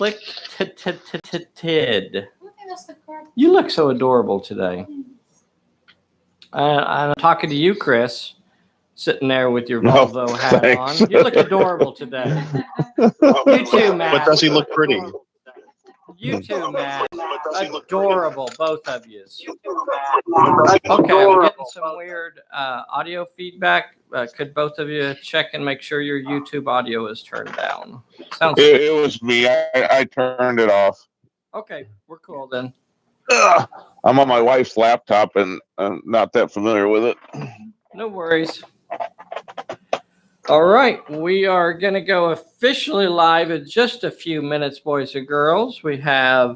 Afflicted. You look so adorable today. I'm talking to you, Chris, sitting there with your Volvo hat thanks. on. You look adorable today. You too, Matt. But does he look pretty? You too, Matt. Adorable, both of you. Okay, I'm getting some weird audio feedback. Could both of you check and make sure your YouTube audio is turned down? It was me. I turned it off. Okay, we're cool then. I'm on my wife's laptop and I'm not that familiar with it. No worries. All right, we are going to go officially live in just a few minutes, boys and girls. We have,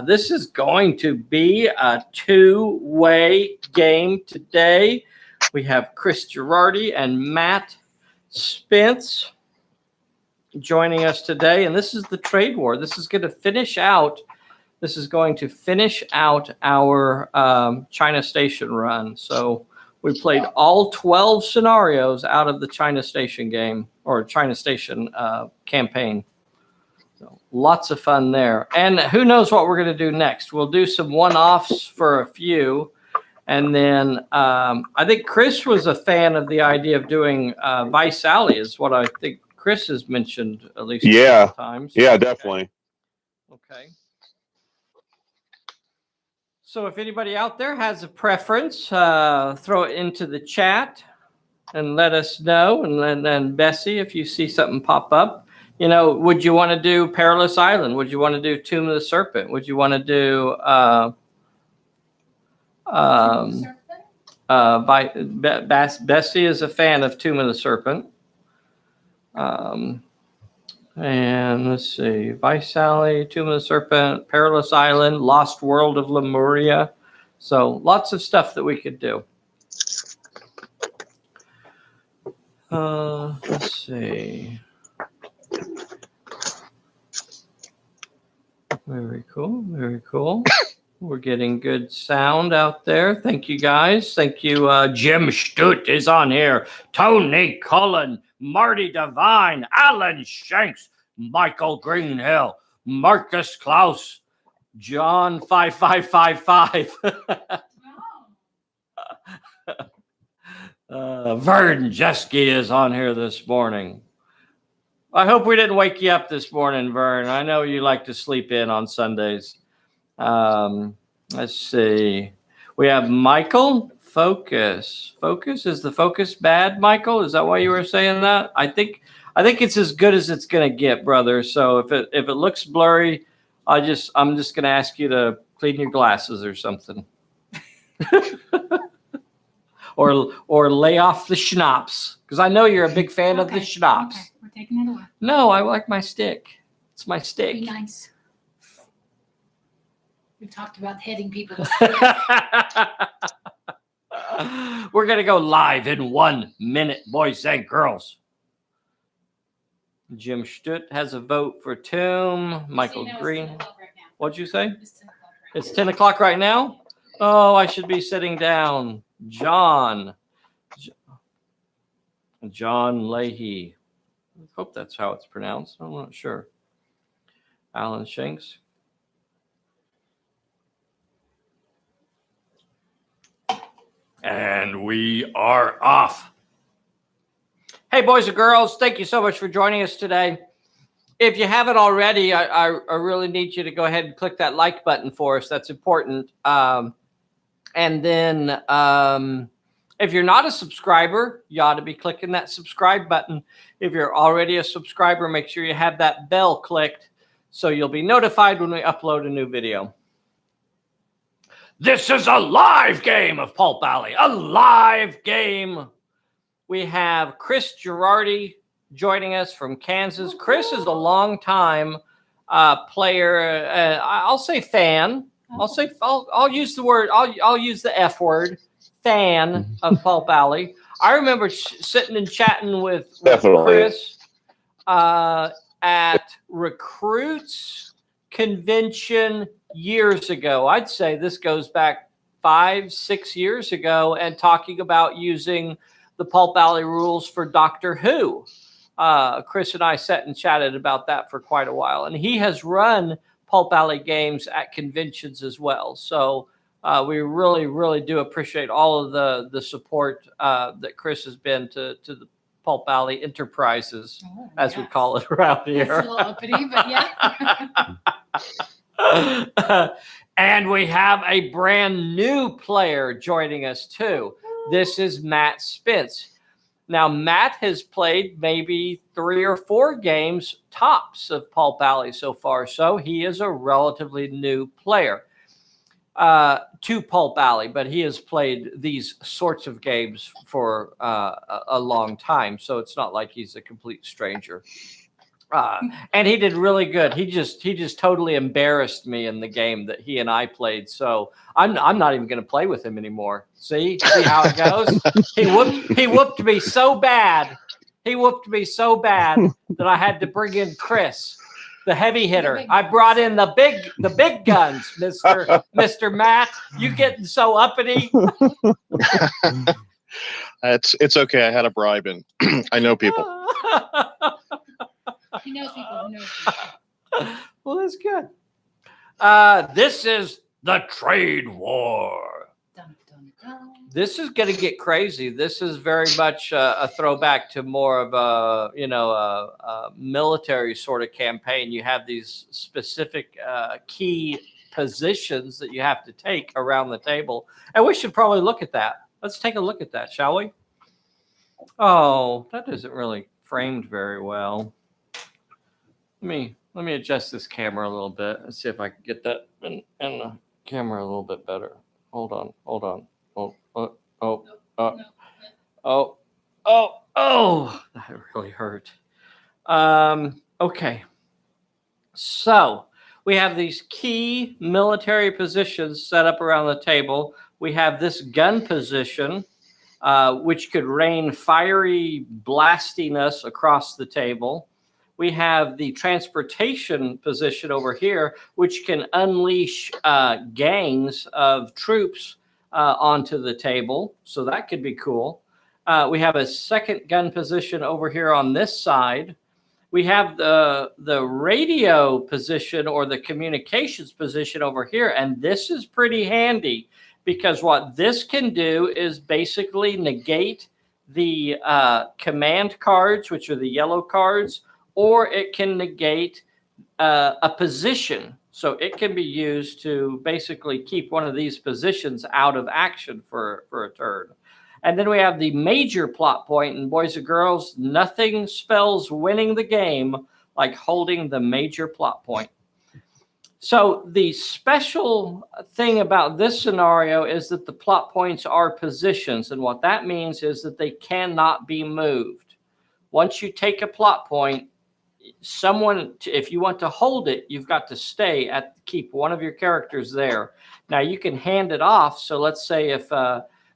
this is going to be a two-way game today. We have Chris Girardi and Matt Spence joining us today, and this is the trade war. This is going to finish out our China Station run. So we played all 12 scenarios out of the China Station game or China Station campaign. So lots of fun there. And who knows what we're going to do next. We'll do some one-offs for a few. And then I think Chris was a fan of the idea of doing Vice Alley is what I think Chris has mentioned at least a couple times. Yeah, definitely. Okay. So if anybody out there has a preference, throw it into the chat and let us know. And then Bessie, if you see something pop up, you know, would you want to do Perilous Island? Would you want to do Tomb of the Serpent? Would you want to do Bessie is a fan of Tomb of the Serpent. And let's see, Vice Alley, Tomb of the Serpent, Perilous Island, Lost World of Lemuria. So lots of stuff that we could do. Let's see. Very cool, very cool. We're getting good sound out there. Thank you, guys. Thank you. Jim Stutt is on here. Tony Cullen, Marty Devine, Alan Shanks, Michael Greenhill, Marcus Klaus, John 5555. Vern Jeske is on here this morning. I hope we didn't wake you up this morning, Vern. I know you like to sleep in on Sundays. Let's see. We have Michael. Focus. Is the focus bad, Michael? Is that why you were saying that? I think it's as good as it's gonna get, brother. So if it looks blurry, I'm just gonna ask you to clean your glasses or something. or lay off the schnapps. Because I know you're a big fan of the schnapps. Okay, we're taking it away. No, I like my stick. It's my stick. Be nice. We talked about hitting people. We're going to go live in 1 minute, boys and girls. Jim Stutt has a vote for Tomb. Michael Green. Right, What'd you say? it's 10 o'clock right It's 10 o'clock right now? Oh, I should be sitting down. John Leahy. I hope that's how it's pronounced. I'm not sure. Alan Shanks. And we are off. Hey, boys and girls, thank you so much for joining us today. If you haven't already, I really need you to go ahead and click that like button for us. That's important. And then if you're not a subscriber, you ought to be clicking that subscribe button. If you're already a subscriber, make sure you have that bell clicked so you'll be notified when we upload a new video. This is a live game of Pulp Alley, a live game. We have Chris Girardi joining us from Kansas. Chris is a longtime player. I'll say fan. I'll use the word. I'll use the F word. Fan of Pulp Alley. I remember sitting and chatting with Chris at Recruits Convention years ago. I'd say this goes back 5-6 years ago, and talking about using the Pulp Alley rules for Doctor Who. Chris and I sat and chatted about that for quite a while. And he has run Pulp Alley games at conventions as well. So we really, really do appreciate all of the support that Chris has been to the Pulp Alley Enterprises, as we call it around here. That's a little uppity, but yeah. And we have a brand new player joining us too. This is Matt Spence. Now, Matt has played maybe 3 or 4 games tops of Pulp Alley so far, so he is a relatively new player to Pulp Alley, but he has played these sorts of games for a long time, so it's not like he's a complete stranger. And he did really good. He just totally embarrassed me in the game that he and I played. So I'm not even going to play with him anymore. See how it goes. He whooped me so bad. He whooped me so bad that I had to bring in Chris, the heavy hitter. I brought in the big guns, Mr. Matt. You getting so uppity? It's okay. I had a bribe and I know people. He knows people. He knows people. Well, that's good. This is the trade war. Dun, dun, dun. This is going to get crazy. This is very much a throwback to more of a military sort of campaign. You have these specific key positions that you have to take around the table, and we should probably look at that. Let's take a look at that, shall we? Oh, that isn't really framed very well. Let me adjust this camera a little bit and see if I can get that in the camera a little bit better. Hold on. Oh, that really hurt. Okay. So we have these key military positions set up around the table. We have this gun position, which could rain fiery blastiness across the table. We have the transportation position over here, which can unleash gangs of troops onto the table. So that could be cool. We have a second gun position over here on this side. We have the radio position or the communications position over here. And this is pretty handy because what this can do is basically negate the command cards, which are the yellow cards, or it can negate a position. So it can be used to basically keep one of these positions out of action for a turn. And then we have the major plot point, and boys and girls, nothing spells winning the game like holding the major plot point. So the special thing about this scenario is that the plot points are positions, and what that means is that they cannot be moved. Once you take a plot point, if you want to hold it, you've got to keep one of your characters there. Now you can hand it off. So let's say if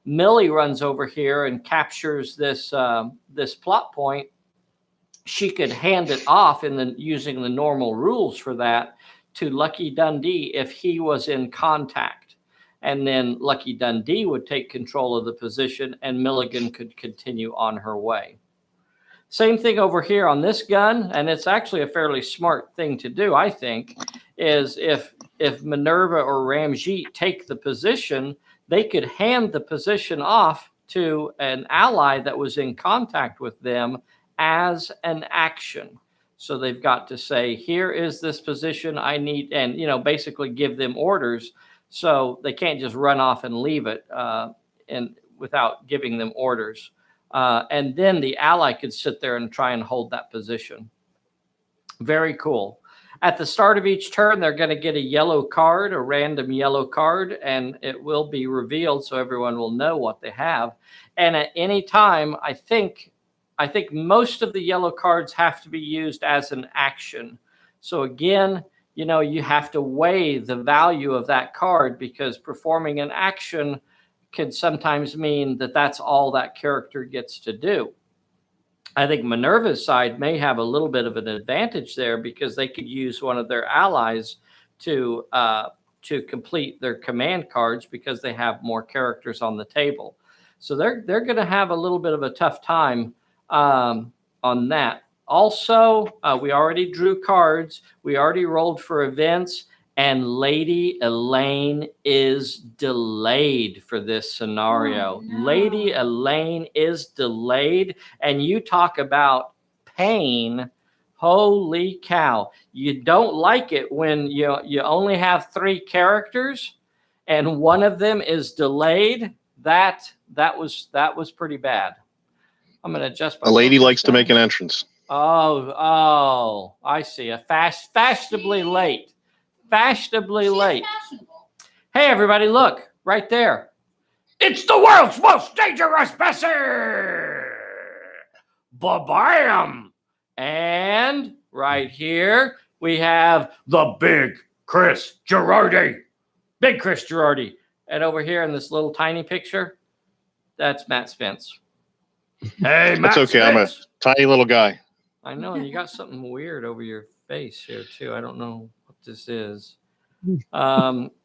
Millie runs over here and captures this plot point, she could hand it off using the normal rules for that to Lucky Dundee if he was in contact. And then Lucky Dundee would take control of the position and Milligan could continue on her way. Same thing over here on this gun, and it's actually a fairly smart thing to do, I think, is if Minerva or Ramjeet take the position, they could hand the position off to an ally that was in contact with them as an action. So they've got to say, here is this position I need, and basically give them orders. So they can't just run off and leave it and without giving them orders. And then the ally could sit there and try and hold that position. Very cool. At the start of each turn, they're going to get a yellow card, a random yellow card, and it will be revealed so everyone will know what they have. And at any time, I think most of the yellow cards have to be used as an action. So again, you have to weigh the value of that card because performing an action can sometimes mean that that's all that character gets to do. I think Minerva's side may have a little bit of an advantage there because they could use one of their allies to complete their command cards because they have more characters on the table. So they're going to have a little bit of a tough time on that. Also, we already drew cards. We already rolled for events. And Lady Elaine is delayed for this scenario. Oh, no. Lady Elaine is delayed. And you talk about pain. Holy cow. You don't like it when you only have 3 characters and one of them is delayed. That was pretty bad. I'm going to adjust my A lady focus likes to make down. an entrance. Oh, I see. Fashionably late. Fashionably She's late. fashionable. Hey, everybody, look right there. It's the world's most dangerous Bessie! Ba-bam! And right here, we have the big Chris Girardi. Big Chris Girardi. And over here in this little tiny picture, that's Matt Spence. Hey, Matt That's okay. I'm a Spence. tiny little guy. I know, and you got something weird over your face here, too. I don't know what this is.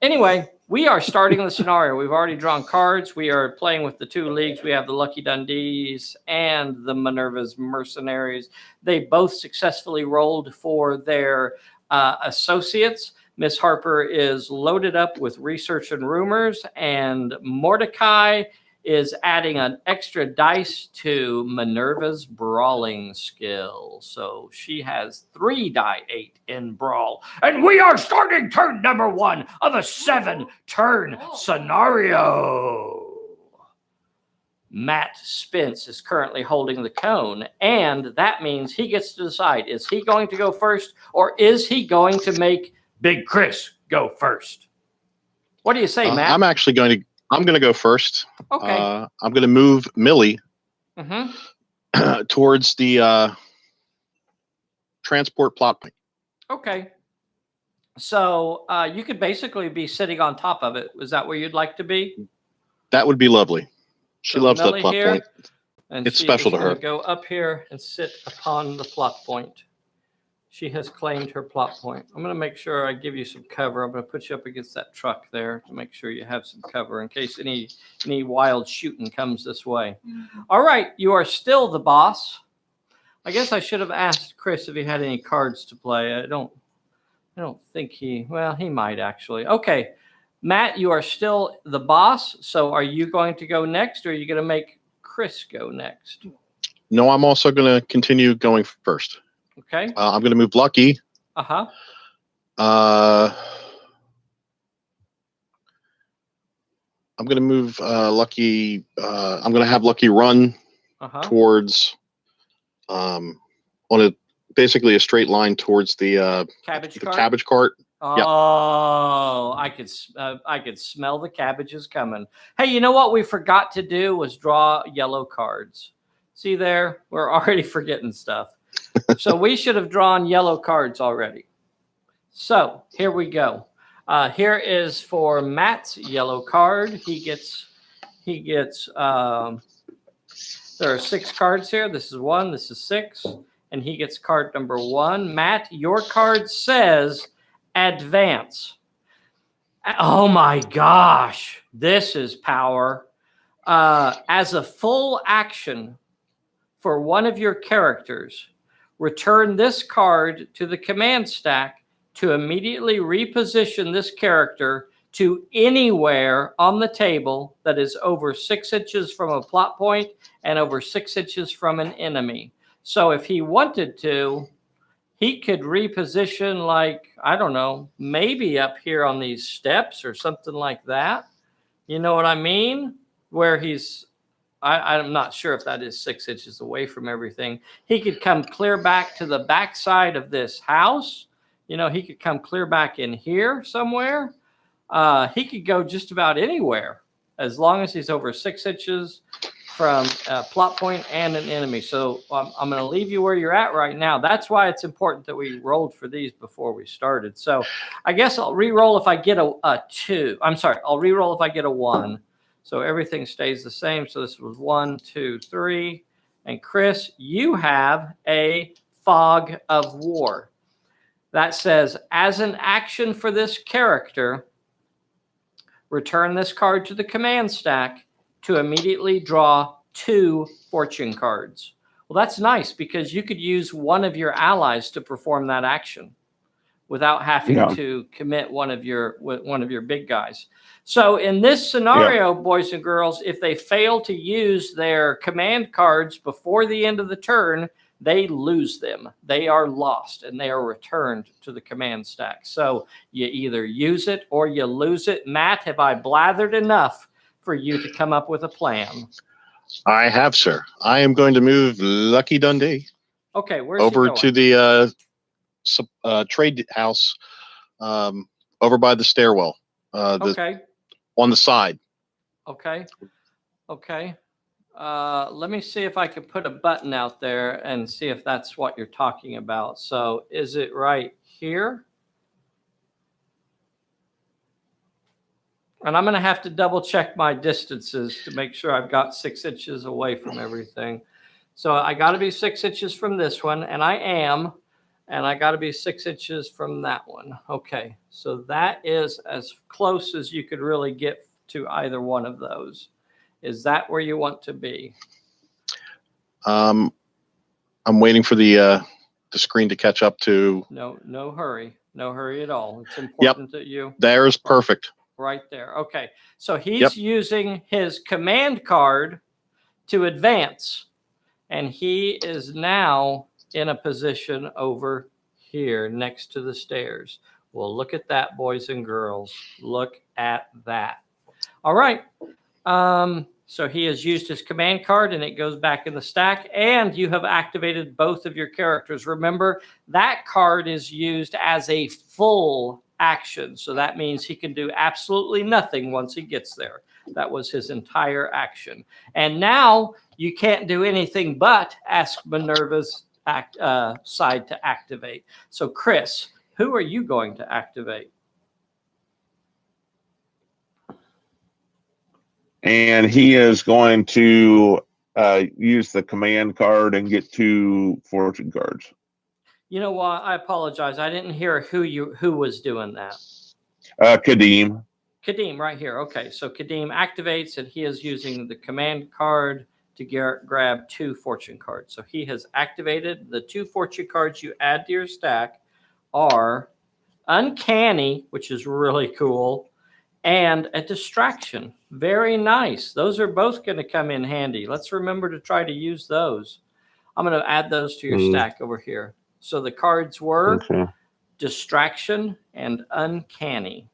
Anyway, we are starting the scenario. We've already drawn cards. We are playing with the 2 leagues. We have the Lucky Dundees and the Minerva's Mercenaries. They both successfully rolled for their associates. Miss Harper is loaded up with research and rumors, and Mordecai is adding an extra dice to Minerva's brawling skill. So she has 3 die 8 in brawl. And we are starting turn number 1 of a 7-turn scenario. Matt Spence is currently holding the cone, and that means he gets to decide, is he going to go first or is he going to make Big Chris go first? What do you say, Matt? I'm going to go first. Okay. I'm going to move Millie Mm-hmm. towards the transport plot point. Okay. So you could basically be sitting on top of it. Is that where you'd like to be? That would be lovely. She So loves Millie that plot here, point. and It's she special is to her. gonna go up here and sit upon the plot point. She has claimed her plot point. I'm going to make sure I give you some cover. I'm going to put you up against that truck there to make sure you have some cover in case any wild shooting comes this way. Mhm. All right, you are still the boss. I guess I should have asked Chris if he had any cards to play. I don't think he might actually. Okay, Matt, you are still the boss. So are you going to go next, or are you going to make Chris go next? No, I'm also going to continue going first. Okay. I'm going to move Lucky. Uh-huh. I'm going to move Lucky. I'm going to have Lucky run towards, basically a straight line towards the cabbage cart. Oh, I could smell the cabbages coming. Hey, you know what we forgot to do was draw yellow cards. See there? We're already forgetting stuff. So we should have drawn yellow cards already. So here we go. Here is for Matt's yellow card. He gets. There are 6 cards here. This is 1. This is 6, and he gets card number 1. Matt, your card says advance. Oh my gosh, this is power. As a full action for one of your characters, return this card to the command stack to immediately reposition this character to anywhere on the table that is over 6 inches from a plot point and over 6 inches from an enemy. So if he wanted to, he could reposition, like, I don't know, maybe up here on these steps or something like that. You know what I mean? Where he's, I'm not sure if that is 6 inches away from everything. He could come clear back to the backside of this house. You know, he could come clear back in here somewhere. He could go just about anywhere as long as he's over 6 inches from a plot point and an enemy. So I'm going to leave you where you're at right now. That's why it's important that we rolled for these before we started. So I guess I'll re-roll if I get a 2. I'm sorry, I'll re-roll if I get a 1. So everything stays the same. So this was 1, 2, 3. And Chris, you have a Fog of War. That says, as an action for this character, return this card to the command stack to immediately draw 2 fortune cards. Well, that's nice because you could use one of your allies to perform that action without having Yeah. to commit one of your big guys. So in this scenario, boys and girls, if they fail to use their command cards before the end of the turn, they lose them. They are lost and they are returned to the command stack. So you either use it or you lose it. Matt, have I blathered enough for you to come up with a plan? I have, sir. I am going to move Lucky Dundee Okay, where's over he going? to the trade house over by the stairwell. Okay. On the side. Okay. Let me see if I can put a button out there and see if that's what you're talking about. So is it right here? And I'm going to have to double check my distances to make sure I've got 6 inches away from everything. So I got to be 6 inches from this one, and I am. And I got to be 6 inches from that one. Okay, so that is as close as you could really get to either one of those. Is that where you want to be? I'm waiting for the screen to catch up to. No hurry. No hurry at all. It's important that you. There's perfect. Right there. Okay, so he's using his command card to advance, and he is now in a position over here next to the stairs. Well, look at that, boys and girls. Look at that. All right. So he has used his command card and it goes back in the stack, and you have activated both of your characters. Remember, that card is used as a full action. So that means he can do absolutely nothing once he gets there. That was his entire action. And now you can't do anything but ask Minerva's side to activate. So Chris, who are you going to activate? And he is going to use the command card and get 2 fortune cards. You know what? I apologize. I didn't hear who was doing that. Kadeem. Kadeem, right here. Okay, so Kadeem activates, and he is using the command card to grab 2 fortune cards. So he has activated. The 2 fortune cards you add to your stack are Uncanny, which is really cool, and a Distraction. Very nice. Those are both going to come in handy. Let's remember to try to use those. I'm going to add those to your stack over here. So the cards were Distraction and Uncanny.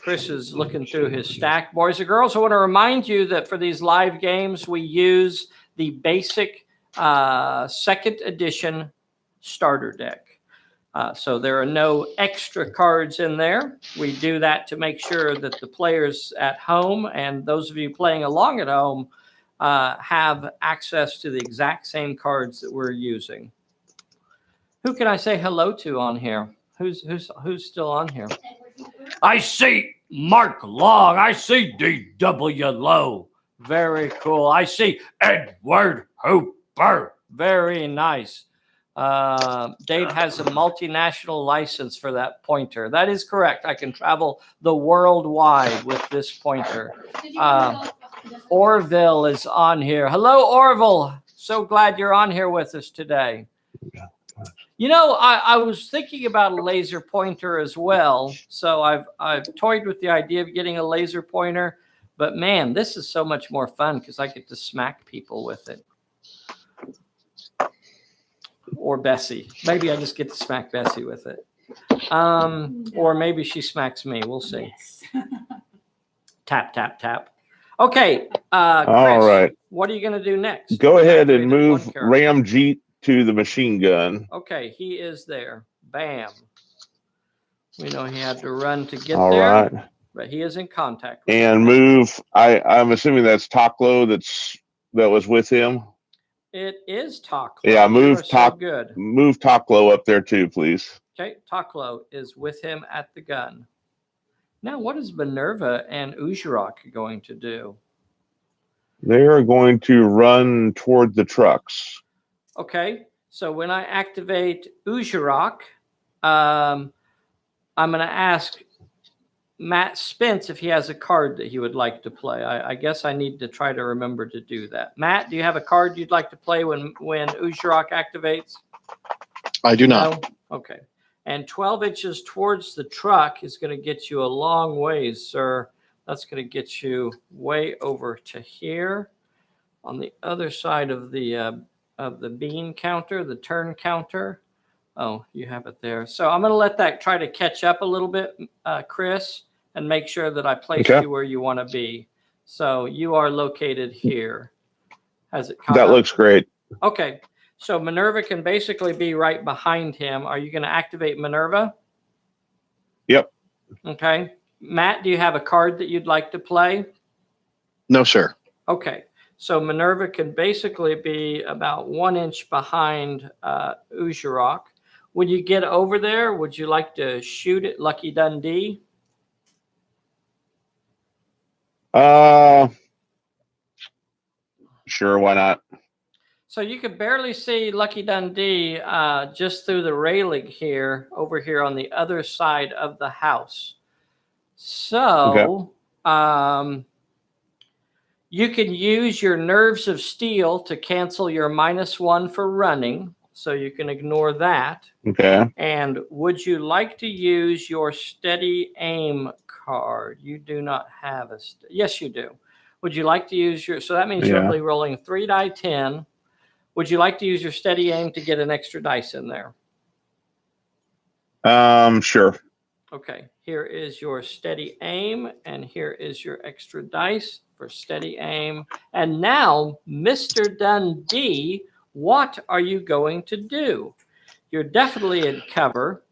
Chris is looking through his stack. Boys and girls, I want to remind you that for these live games, we use the basic 2nd edition starter deck. So there are no extra cards in there. We do that to make sure that the players at home and those of you playing along at home have access to the exact same cards that we're using. Who can I say hello to on here? Who's still on here? I see Mark Long. I see D.W. Lowe. Very cool. I see Edward Hooper. Very nice. Dave has a multinational license for that pointer. That is correct. I can travel the world wide with this pointer. Orville is on here. Hello, Orville. So glad you're on here with us today. You know, I was thinking about a laser pointer as well. So I've toyed with the idea of getting a laser pointer. But man, this is so much more fun because I get to smack people with it. Or Bessie. Maybe I just get to smack Bessie with it. Or maybe she smacks me. We'll see. Yes. Tap, tap, tap. Okay. Chris, All right. What are you going to do next? Go ahead and Activated move one character. Ramjeet to the machine gun. Okay, he is there. Bam. We know he had to run to get All there. right. But he is in contact with And him. move. I'm assuming that's Taklo that was with him. It is Taklo. Yeah, move good. Move Taklo up there too, please. Okay, Taklo is with him at the gun. Now, what is Minerva and Ujarok going to do? They are going to run toward the trucks. Okay, so when I activate Ujarok, I'm going to ask Matt Spence if he has a card that he would like to play. I guess I need to try to remember to do that. Matt, do you have a card you'd like to play when Usharok activates? I do not. No? Okay. And 12 inches towards the truck is going to get you a long ways, sir. That's going to get you way over to here on the other side of the bean counter, the turn counter. Oh, you have it there. So I'm going to let that try to catch up a little bit, Chris, and make sure that I place you where you want to be. So you are located here. Has it caught That up? looks great. Okay. So Minerva can basically be right behind him. Are you going to activate Minerva? Yep. Okay. Matt, do you have a card that you'd like to play? No, sir. Okay. So Minerva can basically be about 1 inch behind Usharok. When you get over there, would you like to shoot at Lucky Dundee? Sure, why not? So you could barely see Lucky Dundee just through the railing here, over here on the other side of the house. So you can use your Nerves of Steel to cancel your -1 for running. So you can ignore that. Okay. And would you like to use your Steady Aim card? You do not have a... Yes, you do. Would you like to use your... So that means you'll be rolling 3 die 10. Would you like to use your Steady Aim to get an extra dice in there? Sure. Okay. Here is your Steady Aim, and here is your extra dice for Steady Aim. And now, Mr. Dundee, what are you going to do? You're definitely in cover.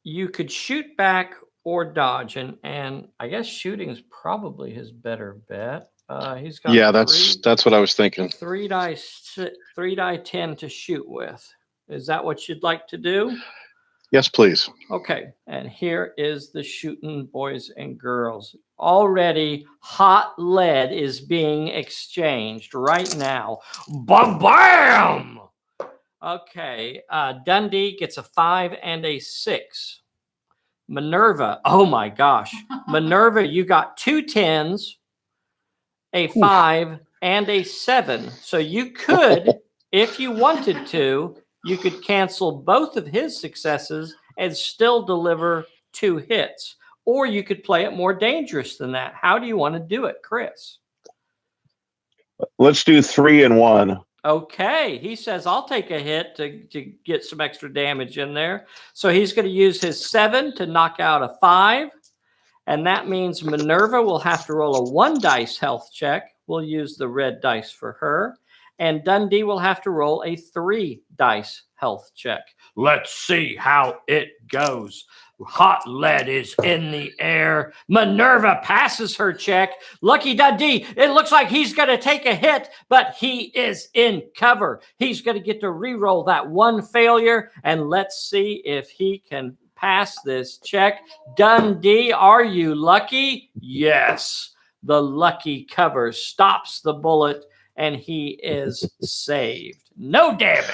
You could shoot back or dodge, and I guess shooting is probably his better bet. He's got that's what I was thinking. 3 die 10 to shoot with. Is that what you'd like to do? Yes, please. Okay, and here is the shooting, boys and girls. Already hot lead is being exchanged right now. Bam! Okay, Dundee gets a 5 and a 6. Minerva, oh my gosh. Minerva, you got 2 10s, a 5, and a 7. So you could, if you wanted to, you could cancel both of his successes and still deliver 2 hits. Or you could play it more dangerous than that. How do you want to do it, Chris? Let's do 3 and 1. Okay. He says, I'll take a hit to get some extra damage in there. So he's going to use his 7 to knock out a 5. And that means Minerva will have to roll a 1 dice health check. We'll use the red dice for her. And Dundee will have to roll a 3 dice health check. Let's see how it goes. Hot lead is in the air. Minerva passes her check. Lucky Dundee, it looks like he's going to take a hit, but he is in cover. He's going to get to re-roll that 1 failure, and let's see if he can pass this check. Dundee, are you lucky? Yes. The lucky cover stops the bullet, and he is saved. No damage.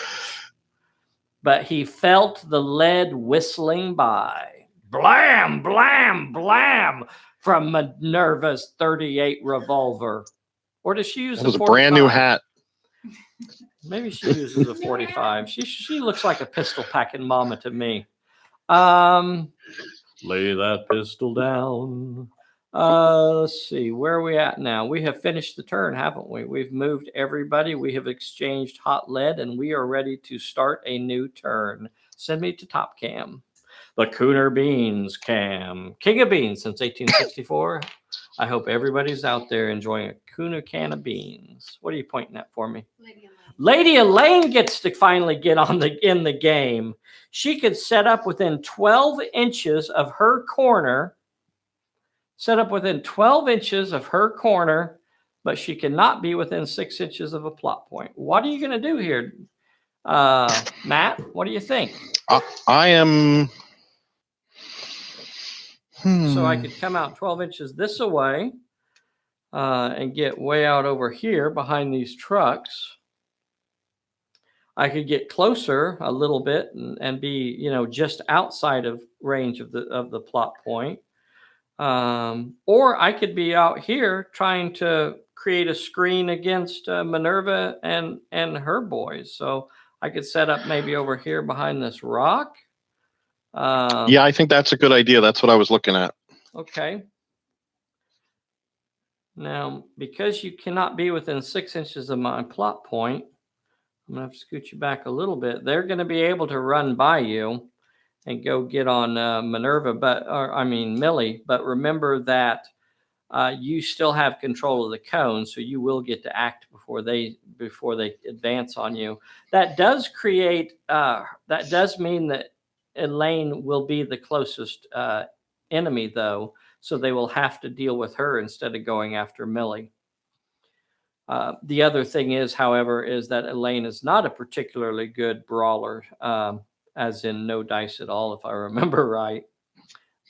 But he felt the lead whistling by. Blam, blam, blam from Minerva's 38 revolver. Or does she use It was a brand new hat. Maybe she uses a 45. She looks like a pistol packing mama to me. Lay that pistol down. Let's see, where are we at now? We have finished the turn, haven't we? We've moved everybody. We have exchanged hot lead, and we are ready to start a new turn. Send me to Top Cam. The Cooner Beans Cam. King of Beans since 1864. I hope everybody's out there enjoying a Cooner can of beans. What are you pointing at for me? Lady Elaine gets to finally get in the game. She could set up within 12 inches of her corner. Set up within 12 inches of her corner, but she cannot be within 6 inches of a plot point. What are you going to do here, Matt? What do you think? I am... So I could come out 12 inches this away and get way out over here behind these trucks. I could get closer a little bit and be, just outside of range of the plot point. Or I could be out here trying to create a screen against Minerva and her boys. So I could set up maybe over here behind this rock. Yeah, I think that's a good idea. That's what I was looking at. Okay. Now, because you cannot be within 6 inches of my plot point, I'm going to have to scoot you back a little bit. They're going to be able to run by you and go get on Minerva, Millie. But remember that you still have control of the cone, so you will get to act before they advance on you. That does mean that Elaine will be the closest enemy, though, so they will have to deal with her instead of going after Millie. The other thing is, however, is that Elaine is not a particularly good brawler, as in no dice at all, if I remember right.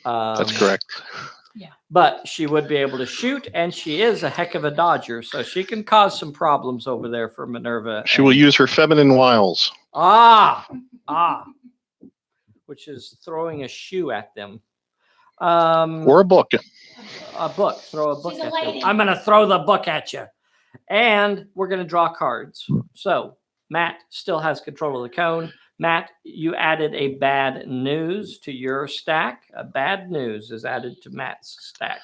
That's correct. Yeah. But she would be able to shoot, and she is a heck of a dodger, so she can cause some problems over there for Minerva. She will use her feminine wiles. Which is throwing a shoe at them. Or a book. A book. Throw a book She's a at them. lady. I'm going to throw the book at you. And we're going to draw cards. So Matt still has control of the cone. Matt, you added a bad news to your stack. A bad news is added to Matt's stack.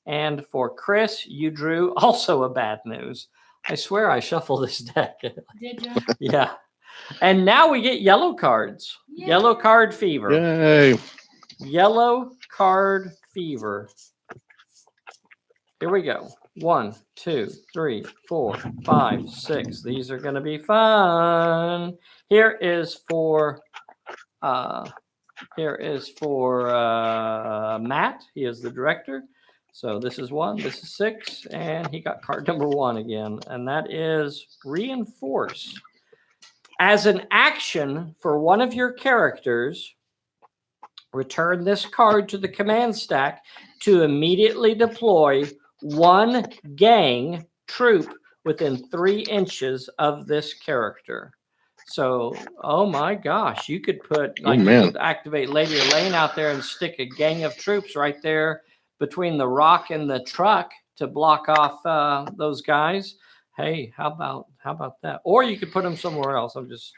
And for Chris, you drew also a bad news. I swear I shuffled this deck. Did you? Yeah. And now we get yellow cards. Yay. Yellow card fever. Yay. Yellow card fever. Here we go. 1, 2, 3, 4, 5, 6. These are going to be fun. Here is for Matt. He is the director. So this is 1, this is 6, and he got card number 1 again, and that is reinforce. As an action for one of your characters, return this card to the command stack to immediately deploy one gang troop within 3 inches of this character. So, oh my gosh, you could put, you could activate Lady Elaine out there and stick a gang of troops right there between the rock and the truck to block off those guys. Hey, how about that? Or you could put them somewhere else. I'm just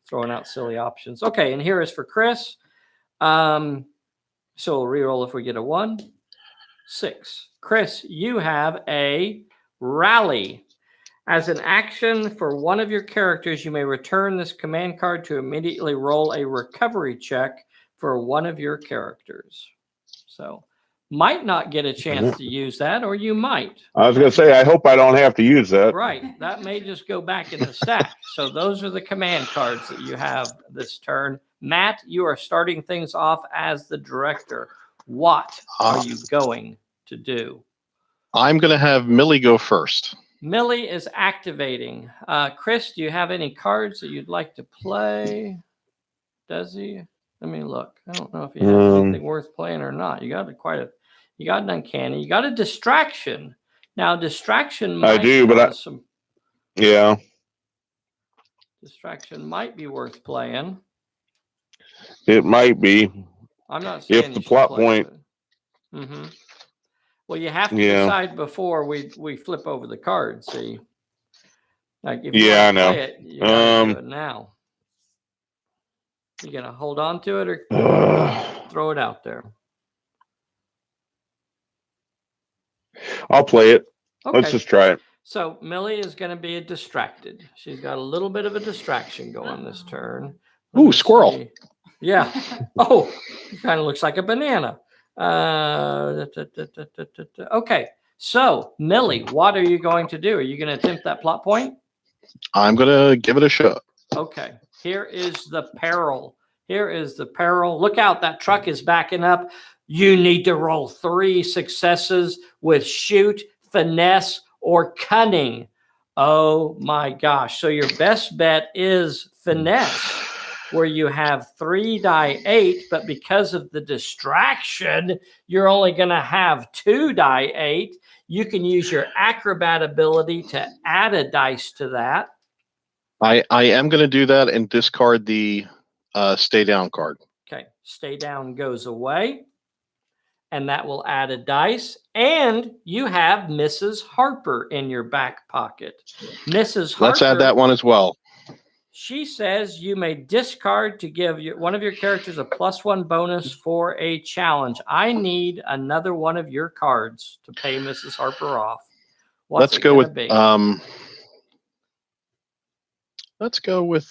throwing out silly options. Okay, and here is for Chris. So we'll reroll if we get a 1, 6. Chris, you have a rally. As an action for one of your characters, you may return this command card to immediately roll a recovery check for one of your characters. So might not get a chance to use that, or you might. I was going to say, I hope I don't have to use that. Right. That may just go back in the stack. So those are the command cards that you have this turn. Matt, you are starting things off as the director. What are you going to do? I'm going to have Millie go first. Millie is activating. Chris, do you have any cards that you'd like to play? Does he? Let me look. I don't know if he has anything worth playing or not. You got an uncanny. You got a distraction. Now, distraction might I do, but yeah. Distraction might be worth playing. It might be. I'm not saying if the plot point. Mm-hmm. Well, you have to decide before we flip over the cards. See, like if you I know. play it, you gotta do it now. You gonna hold on to it or throw it out there? I'll play it. Okay. Let's just try it. So Millie is going to be distracted. She's got a little bit of a distraction going this turn. Ooh, squirrel. See. Yeah. Oh, it kind of looks like a banana. Okay. So Millie, what are you going to do? Are you going to attempt that plot point? I'm going to give it a shot. Okay. Here is the peril. Here is the peril. Look out. That truck is backing up. You need to roll 3 successes with shoot, finesse, or cunning. Oh my gosh. So your best bet is finesse, where you have 3 die 8, but because of the distraction, you're only going to have 2 die 8. You can use your acrobat ability to add a dice to that. I am going to do that and discard the stay down card. Okay, stay down goes away, and that will add a dice. And you have Mrs. Harper in your back pocket. Mrs. Harper. Let's add that one as well. She says you may discard to give one of your characters a +1 bonus for a challenge. I need another one of your cards to pay Mrs. Harper off. Let's go with let's go with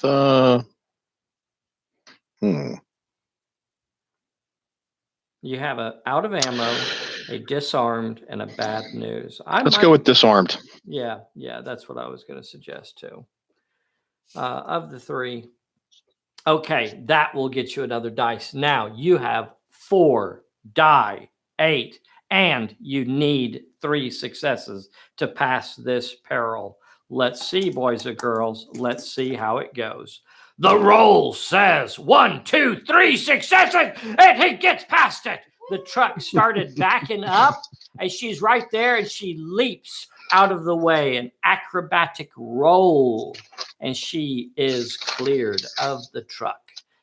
You have a out of ammo, a disarmed, and a bad news. Let's go with disarmed. Yeah, that's what I was going to suggest too. Of the three. Okay, that will get you another dice. Now you have 4 die 8, and you need 3 successes to pass this peril. Let's see, boys and girls. Let's see how it goes. The roll says 1, 2, 3 successes, and he gets past it. The truck started backing up, and she's right there, and she leaps out of the way, an acrobatic roll, and she is cleared of the truck.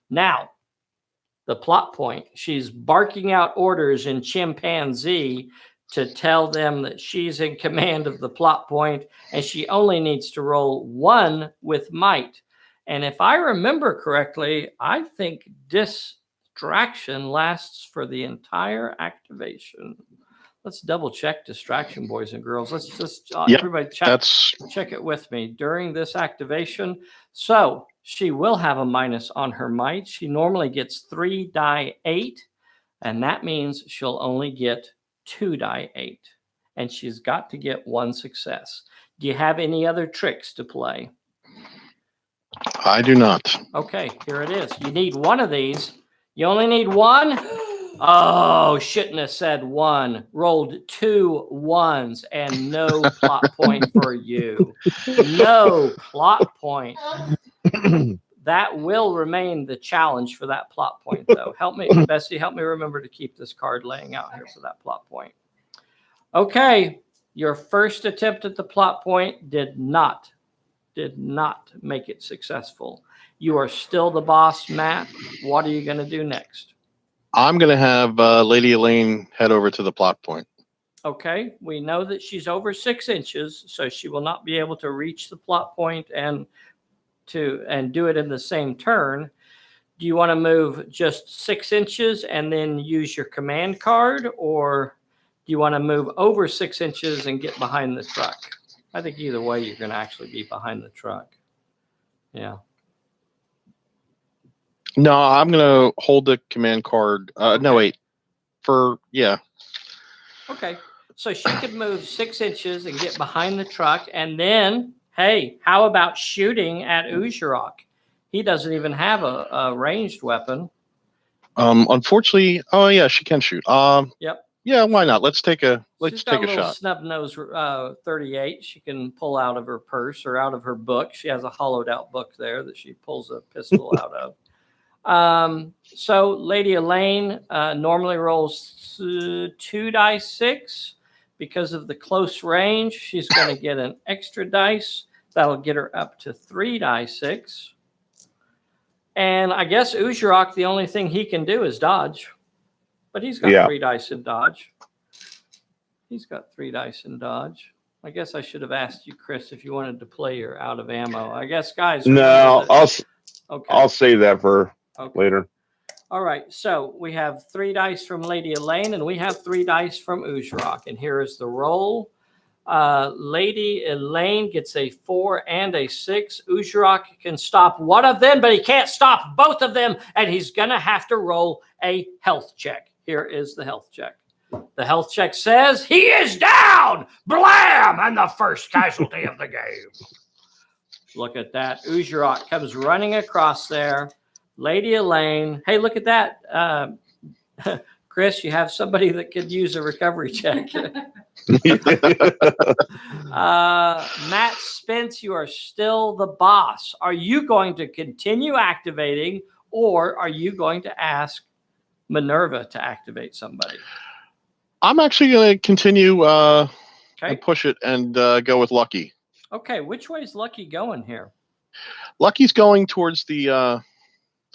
Now, the plot point, she's barking out orders in chimpanzee to tell them that she's in command of the plot point, and she only needs to roll 1 with might. And if I remember correctly, I think distraction lasts for the entire activation. Let's double check distraction, boys and girls. Let's just everybody check it with me during this activation. So she will have a minus on her might. She normally gets 3 die 8, and that means she'll only get 2 die 8, and she's got to get 1 success. Do you have any other tricks to play? I do not. Okay, here it is. You need 1 of these. You only need 1? Oh, shouldn't have said 1. Rolled 2 1s and no plot point for you. No plot point. That will remain the challenge for that plot point, though. Help me, Bessie, help me remember to keep this card laying out here for that plot point. Okay, your first attempt at the plot point did not make it successful. You are still the boss, Matt. What are you going to do next? I'm going to have Lady Elaine head over to the plot point. Okay, we know that she's over 6 inches, so she will not be able to reach the plot point and do it in the same turn. Do you want to move just 6 inches and then use your command card, or do you want to move over 6 inches and get behind the truck? I think either way, you're going to actually be behind the truck. Yeah. No, I'm going to hold the command card. Okay. No, wait. Okay. So she could move 6 inches and get behind the truck. And then, hey, how about shooting at Uzurok? He doesn't even have a ranged weapon. Unfortunately, oh, yeah, she can shoot. Yep. Yeah, why not? Let's take a She's got a shot. Snub nose 38. She can pull out of her purse or out of her book. She has a hollowed out book there that she pulls a pistol out of. So Lady Elaine normally rolls 2 die 6. Because of the close range, she's going to get an extra dice. That'll get her up to 3 die 6. And I guess Uzurok, the only thing he can do is dodge. But he's got 3 dice in dodge. He's got 3 dice in dodge. I guess I should have asked you, Chris, if you wanted to play your out of ammo. I guess, guys. No, I'll save that for later. All right. So we have 3 dice from Lady Elaine, and we have 3 dice from Uzurok. And here is the roll. Lady Elaine gets a 4 and a 6. Uzurok can stop one of them, but he can't stop both of them, and he's going to have to roll a health check. Here is the health check. The health check says he is down. Blam! And the first casualty of the game. Look at that. Uzurok comes running across there. Lady Elaine. Hey, look at that. Chris, you have somebody that could use a recovery check. Matt Spence, you are still the boss. Are you going to continue activating, or are you going to ask Minerva to activate somebody? I'm actually going to continue and push it and go with Lucky. Okay, which way is Lucky going here? Lucky's going towards the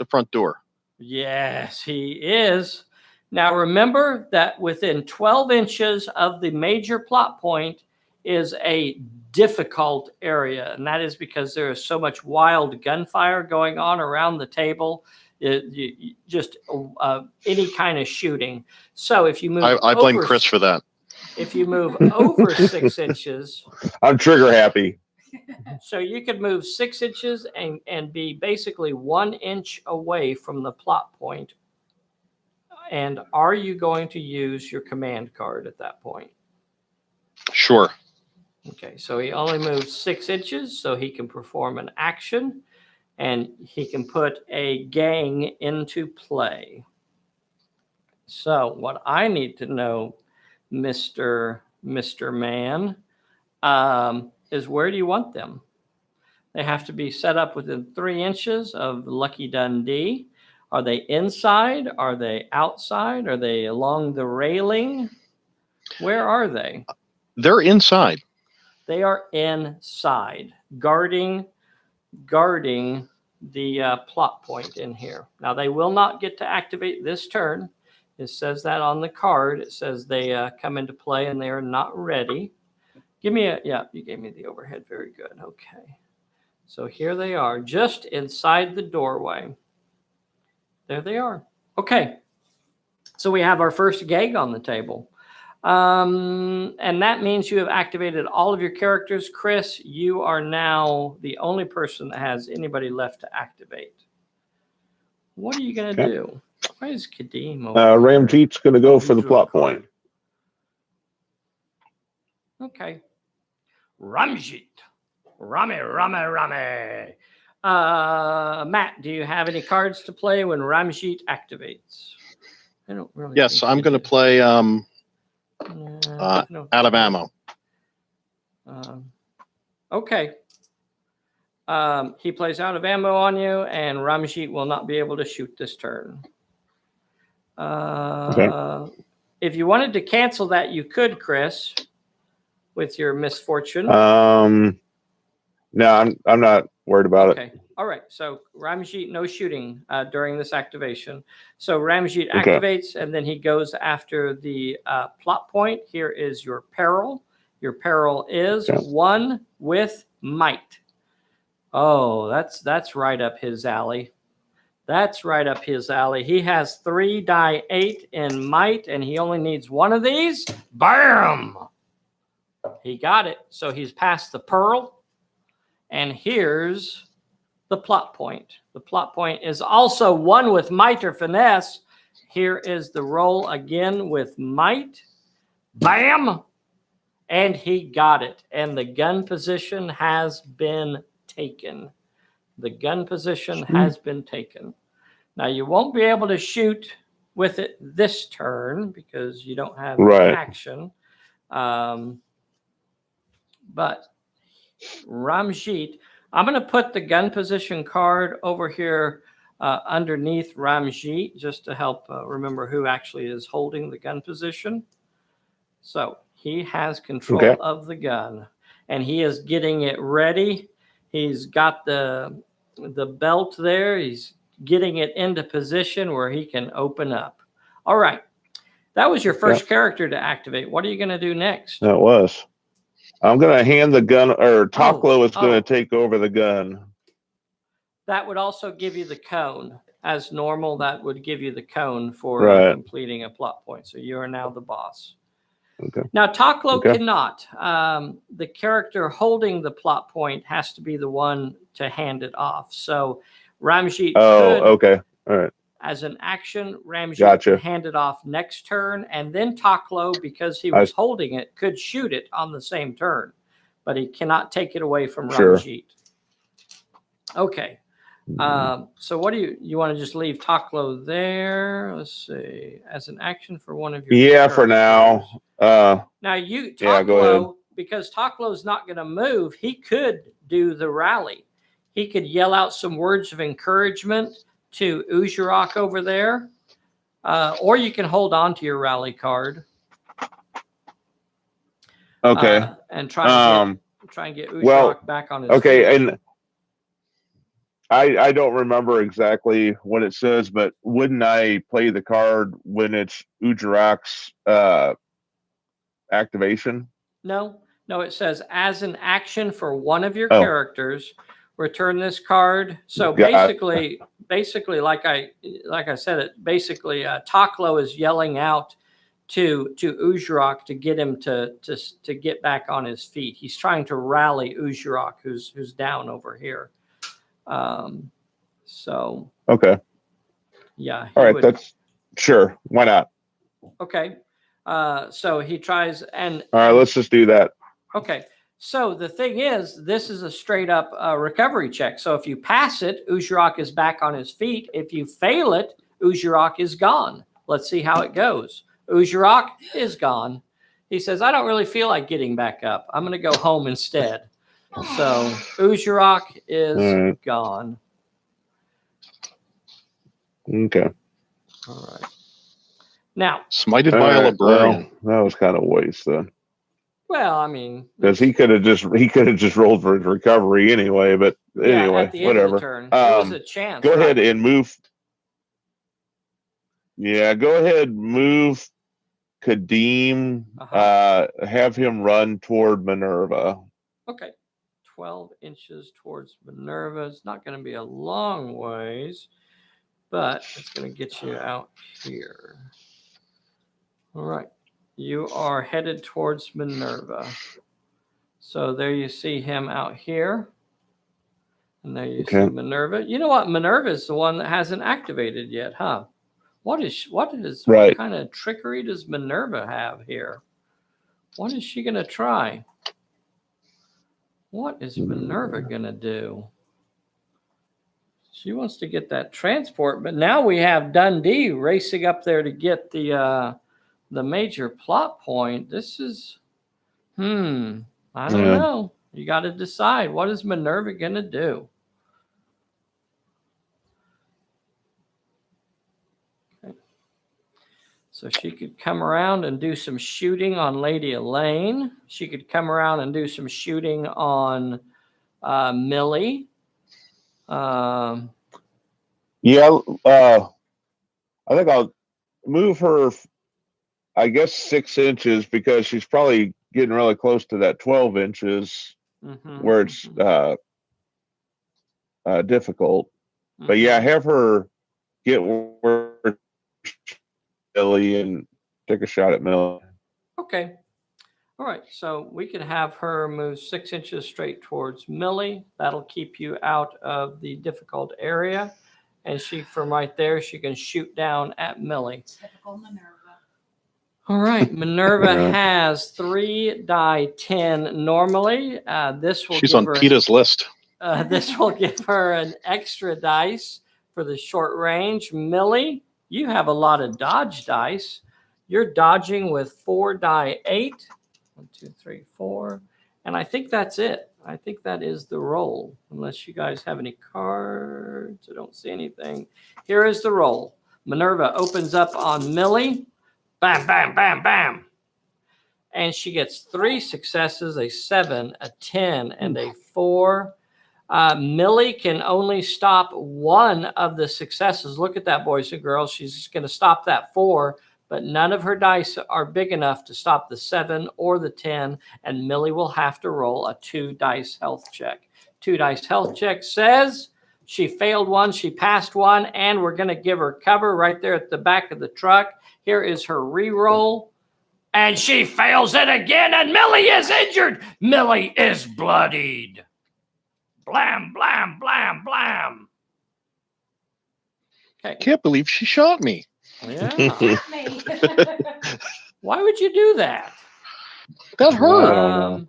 front door. Yes, he is. Now remember that within 12 inches of the major plot point is a difficult area, and that is because there is so much wild gunfire going on around the table. Just any kind of shooting. So if you move, I blame Chris for that. If you move over 6 inches, I'm trigger happy. so you could move 6 inches and be basically 1 inch away from the plot point. And are you going to use your command card at that point? Sure. Okay, so he only moves 6 inches, so he can perform an action, and he can put a gang into play. So what I need to know, Mr. Man, is where do you want them? They have to be set up within 3 inches of Lucky Dundee. Are they inside? Are they outside? Are they along the railing? Where are they? They're inside. They are inside, guarding the plot point in here. Now, they will not get to activate this turn. It says that on the card. It says they come into play and they are not ready. You gave me the overhead. Very good. Okay. So here they are, just inside the doorway. There they are. Okay. So we have our first gag on the table. And that means you have activated all of your characters. Chris, you are now the only person that has anybody left to activate. What are you going to do? Why is Kadeem over Ramjeet's going to go for the plot point. Okay. Ramjeet. Rame. Matt, do you have any cards to play when Ramjeet activates? I don't really. Yes, I'm going to play out of ammo. Okay. He plays out of ammo on you, and Ramjeet will not be able to shoot this turn. Okay. If you wanted to cancel that, you could, Chris, with your misfortune. No, I'm not worried about it. Okay. All right. So Ramjeet, no shooting during this activation. So Ramjeet Okay. activates, and then he goes after the plot point. Here is your peril. Your peril is 1 with might. Oh, that's right up his alley. That's right up his alley. He has 3 die 8 in might, and he only needs 1 of these. Bam! He got it. So he's past the pearl. And here's the plot point. The plot point is also 1 with might or finesse. Here is the roll again with might. Bam! And he got it. And the gun position has been taken. The gun position has been taken. Now, you won't be able to shoot with it this turn because you don't have action. But Ramjeet, I'm going to put the gun position card over here underneath Ramjeet just to help remember who actually is holding the gun position. So he has control of the gun, and he is getting it ready. He's got the belt there. He's getting it into position where he can open up. All right. That was your first character to activate. What are you going to do next? That was. I'm going to hand the gun, or Taklo is going to take over the gun. That would also give you the cone. As normal, that would give you the cone for completing a plot point. So you are now the boss. Okay. Now, Taklo cannot. The character holding the plot point has to be the one to hand it off. So Ramjeet could, all right. As an action, Ramjeet can hand it off next turn, and then Taklo, because he was holding it, could shoot it on the same turn, but he cannot take it away from Ramjeet. Okay. So what do you want to just leave Taklo there? Let's see. As an action for one of your characters. For now. Now Taklo, because Taklo's not going to move, he could do the rally. He could yell out some words of encouragement to Ujarok over there, or you can hold on to your rally card. Okay. And try and get Ujarok back on his feet. And I don't remember exactly what it says, but wouldn't I play the card when it's Ujarak's activation? No, no, it says as an action for one of your Oh. characters, return this card. So Got- basically, like I said, it basically Taklo is yelling out to Ujarak to get him to get back on his feet. He's trying to rally Ujarak, who's down over here. So Okay. yeah. All right. That's sure. Why not? Okay. So he tries and. All right. Let's just do that. Okay. So the thing is, this is a straight up recovery check. So if you pass it, Ujarak is back on his feet. If you fail it, Ujarak is gone. Let's see how it goes. Ujarak is gone. He says, I don't really feel like getting back up. I'm going to go home instead. So Ujarak is gone. Okay. All right. Now, smited by a librarian. Well, that was kind of a waste then. Well, I mean, because he could have just rolled for his recovery anyway. But anyway, at the end whatever. of the turn, it was a chance. Go ahead and move. Yeah, go ahead, move Kadeem. Have him run toward Minerva. Okay. 12 inches towards Minerva. It's not going to be a long ways, but it's going to get you out here. All right. You are headed towards Minerva. So there you see him out here. And there you see Minerva. You know what? Minerva is the one that hasn't activated yet, huh? What kind of trickery does Minerva have here? What is she going to try? What is Minerva going to do? She wants to get that transport, but now we have Dundee racing up there to get the major plot point. This is, I don't know. You got to decide. What is Minerva going to do? Okay. So she could come around and do some shooting on Lady Elaine. She could come around and do some shooting on Millie. I think I'll move her, I guess, 6 inches because she's probably getting really close to that 12 inches where it's difficult. But yeah, have her get where Millie and take a shot at Millie. Okay. All right. So we can have her move 6 inches straight towards Millie. That'll keep you out of the difficult area. And she, from right there, she can shoot down at Millie. Typical Minerva. All right. Minerva has 3 die 10 normally. She's on PETA's list. This will give her an extra dice for the short range. Millie, you have a lot of dodge dice. You're dodging with 4 die 8. 1, 2, 3, 4. And I think that's it. I think that is the roll. Unless you guys have any cards. I don't see anything. Here is the roll. Minerva opens up on Millie. Bam, bam, bam, bam. And she gets 3 successes, a 7, a 10, and a 4. Millie can only stop 1 of the successes. Look at that, boys and girls. She's going to stop that 4, but none of her dice are big enough to stop the 7 or the 10, and Millie will have to roll a 2 dice health check. 2 dice health check says she failed 1, she passed 1, and we're going to give her cover right there at the back of the truck. Here is her re-roll. And she fails it again, and Millie is injured. Millie is bloodied. Blam, blam, blam, blam. Okay. Can't believe she shot me. Yeah. Why would you do that? That hurt.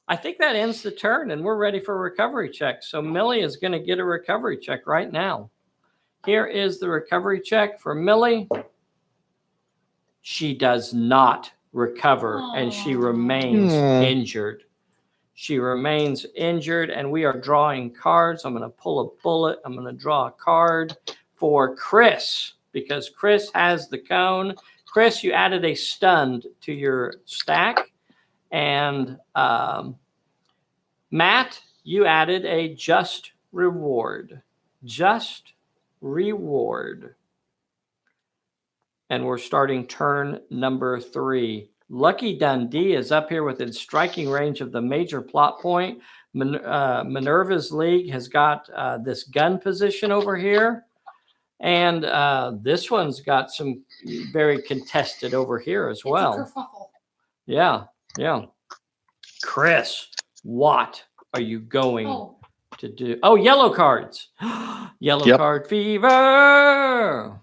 I think that ends the turn, and we're ready for a recovery check. So Millie is going to get a recovery check right now. Here is the recovery check for Millie. She does not recover, and she remains injured. She remains injured, and we are drawing cards. I'm going to pull a bullet. I'm going to draw a card for Chris, because Chris has the cone. Chris, you added a stunned to your stack. And Matt, you added a just reward. Just reward. And we're starting turn number 3. Lucky Dundee is up here within striking range of the major plot point. Minerva's League has got this gun position over here. And this one's got some very contested over here as well. It's a kerfuffle. Yeah. Chris, what are you going to do? Oh, yellow cards. Yellow card fever.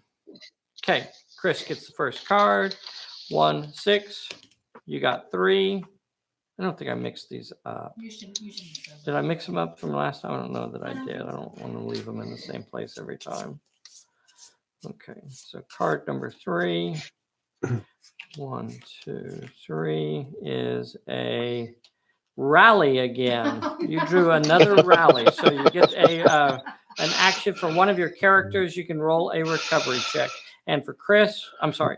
Okay, Chris gets the first card. 1, 6. You got 3. I don't think I mixed these up. You should Did I mix them up from last time? I don't know that I did. I don't want to leave them in the same place every time. Okay, so card number 3. 1, 2, 3 is a rally again. You drew another rally, so you get an action for one of your characters. You can roll a recovery check. And for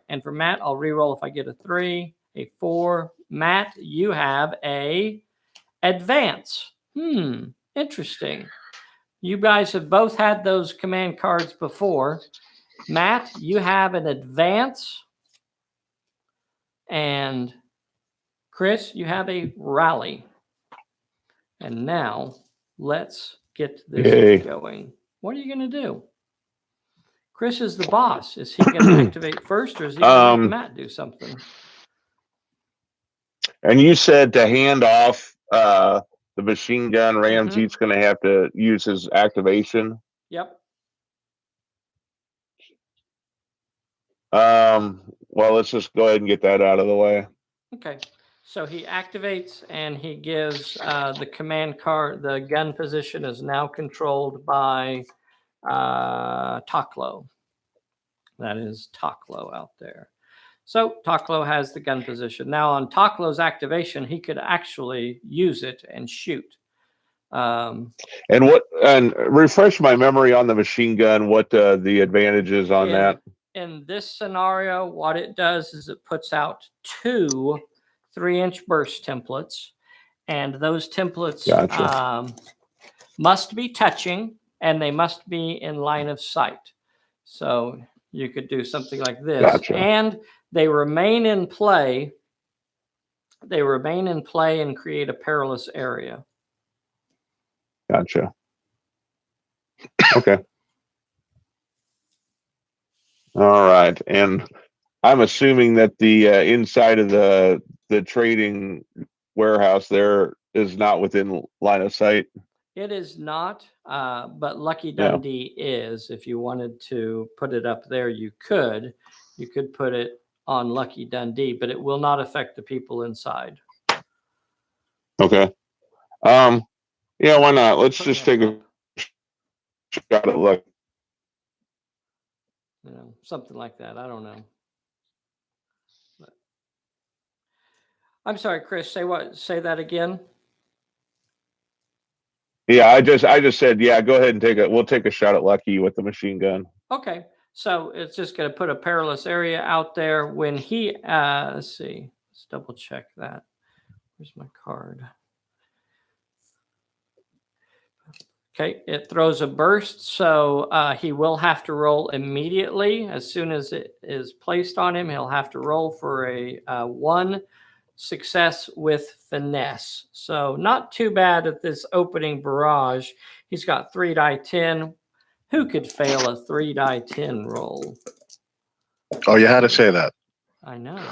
and for Matt, I'll re-roll if I get a 3, a 4. Matt, you have a advance. Interesting. You guys have both had those command cards before. Matt, you have an advance. And Chris, you have a rally. And now let's get this going. What are you going to do? Chris is the boss. Is he going to activate first, or is he going to make Matt do something? And you said to hand off the machine gun, Ramsey's going to have to use his activation. Yep. Well, let's just go ahead and get that out of the way. Okay. So he activates and he gives the command card. The gun position is now controlled by Taklo. That is Taklo out there. So Taklo has the gun position. Now on Taklo's activation, he could actually use it and shoot. And refresh my memory on the machine gun, what the advantage is on that. In this scenario, what it does is it puts out 2 3-inch burst templates, and those templates must be touching, and they must be in line of sight. So you could do something like this, and they remain in play. They remain in play and create a perilous area. Gotcha. Okay. All right, and I'm assuming that the inside of the trading warehouse there is not within line of sight. It is not, but Lucky Dundee is. If you wanted to put it up there, you could. You could put it on Lucky Dundee, but it will not affect the people inside. Okay. Yeah, why not? Let's just take a shot at luck. Something like that. I don't know. But I'm sorry, Chris. Say that again. Yeah, I just said, yeah, go ahead and we'll take a shot at Lucky with the machine gun. Okay. So it's just going to put a perilous area out there when he, let's see, let's double check that. Where's my card? Okay, it throws a burst, so he will have to roll immediately. As soon as it is placed on him, he'll have to roll for a 1 success with finesse. So not too bad at this opening barrage. He's got 3 die 10. Who could fail a 3 die 10 roll? Oh, you had to say that. I know.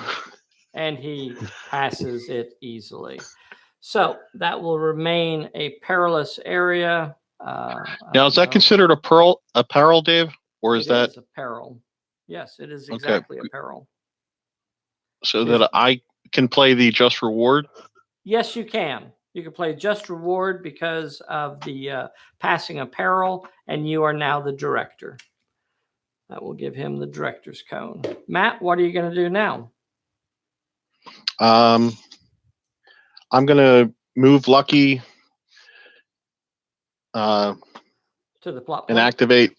And he passes it easily. So that will remain a perilous area. Now, is that considered a peril, Dave? Or is that a peril? Yes, it is exactly a peril. So that I can play the just reward? Yes, you can. You can play just reward because of the passing a peril, and you are now the director. That will give him the director's cone. Matt, what are you going to do now? I'm going to move Lucky to the plot point and activate.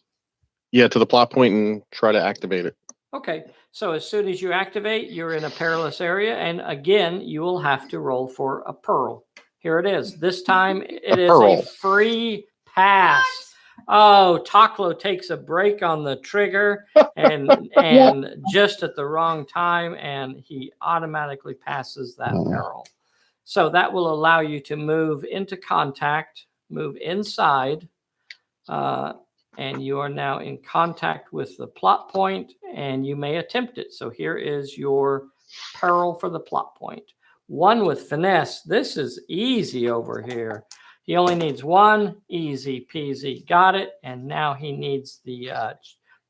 Yeah, to the plot point and try to activate it. Okay, so as soon as you activate, you're in a perilous area, and again, you will have to roll for a pearl. Here it is. This time, it is a free pass. Oh, Taklo takes a break on the trigger and just at the wrong time, and he automatically passes that peril. So that will allow you to move into contact, move inside, and you are now in contact with the plot point, and you may attempt it. So here is your peril for the plot point. 1 with finesse. This is easy over here. He only needs 1, easy peasy, got it. And now he needs the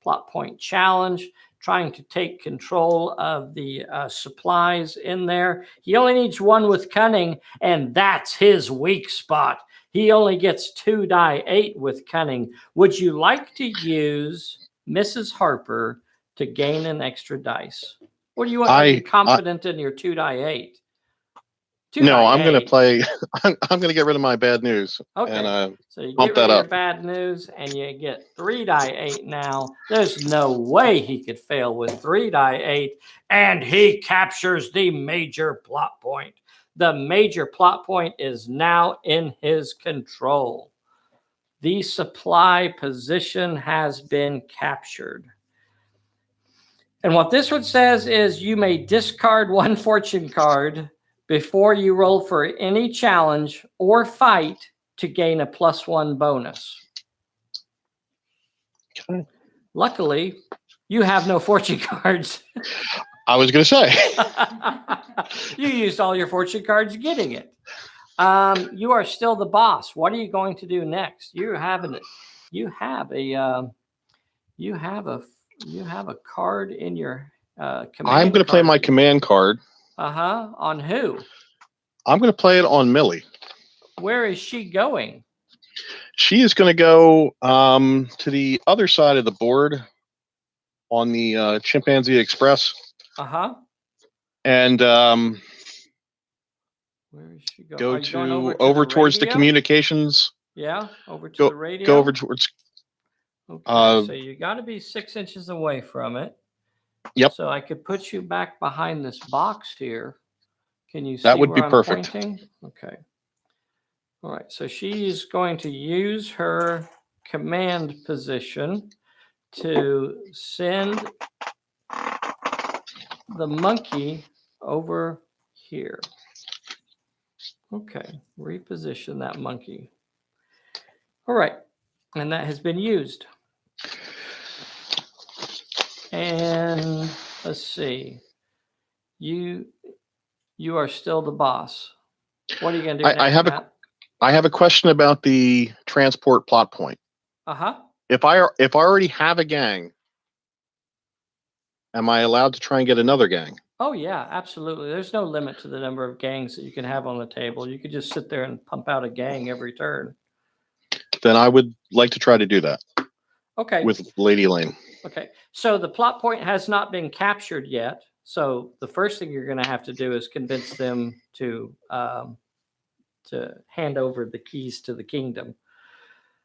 plot point challenge, trying to take control of the supplies in there. He only needs 1 with cunning, and that's his weak spot. He only gets 2 die 8 with cunning. Would you like to use Mrs. Harper to gain an extra dice? Or do you want to be confident in your 2 die 8? No, I'm going to play. I'm going to get rid of my bad news. Okay. And, so you bump get rid that of up. your bad news, and you get 3 die 8 now. There's no way he could fail with 3 die 8, and he captures the major plot point. The major plot point is now in his control. The supply position has been captured. And what this one says is you may discard 1 fortune card before you roll for any challenge or fight to gain a +1 bonus. Okay. Luckily, you have no fortune cards. I was going to say. You used all your fortune cards getting it. You are still the boss. What are you going to do next? You have a card in your command. I'm going to play my command card. On who? I'm going to play it on Millie. Where is she going? She is going to go to the other side of the board on the Chimpanzee Express. And where is she going? Go to over towards the communications. Yeah, over to the radio. Go over towards. Okay, so you got to be 6 inches away from it. Yep. So I could put you back behind this box here. Can you see that would where be I'm perfect. pointing? Okay. All right. So she's going to use her command position to send the monkey over here. Okay. Reposition that monkey. All right. And that has been used. And let's see. You are still the boss. What are you going to do next, Matt? I have a question about the transport plot point. If I already have a gang, am I allowed to try and get another gang? Oh yeah, absolutely. There's no limit to the number of gangs that you can have on the table. You could just sit there and pump out a gang every turn. Then I would like to try to do that. Okay. With Lady Elaine. Okay. So the plot point has not been captured yet. So the first thing you're going to have to do is convince them to hand over the keys to the kingdom.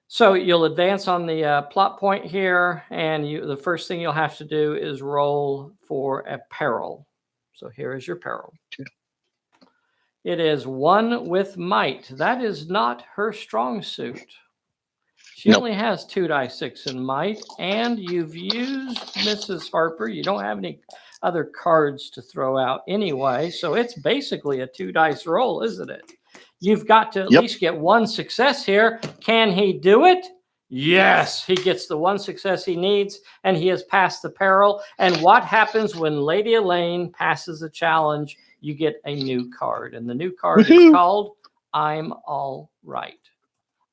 So you'll advance on the plot point here, and the first thing you'll have to do is roll for a peril. So here is your peril. It is 1 with might. That is not her strong suit. She only has 2 die 6 in might, and you've used Mrs. Harper. You don't have any other cards to throw out anyway, so it's basically a 2 dice roll, isn't it? You've got to at least get 1 success here. Can he do it? Yes, he gets the 1 success he needs, and he has passed the peril. And what happens when Lady Elaine passes a challenge? You get a new card, and the new card is called I'm All Right.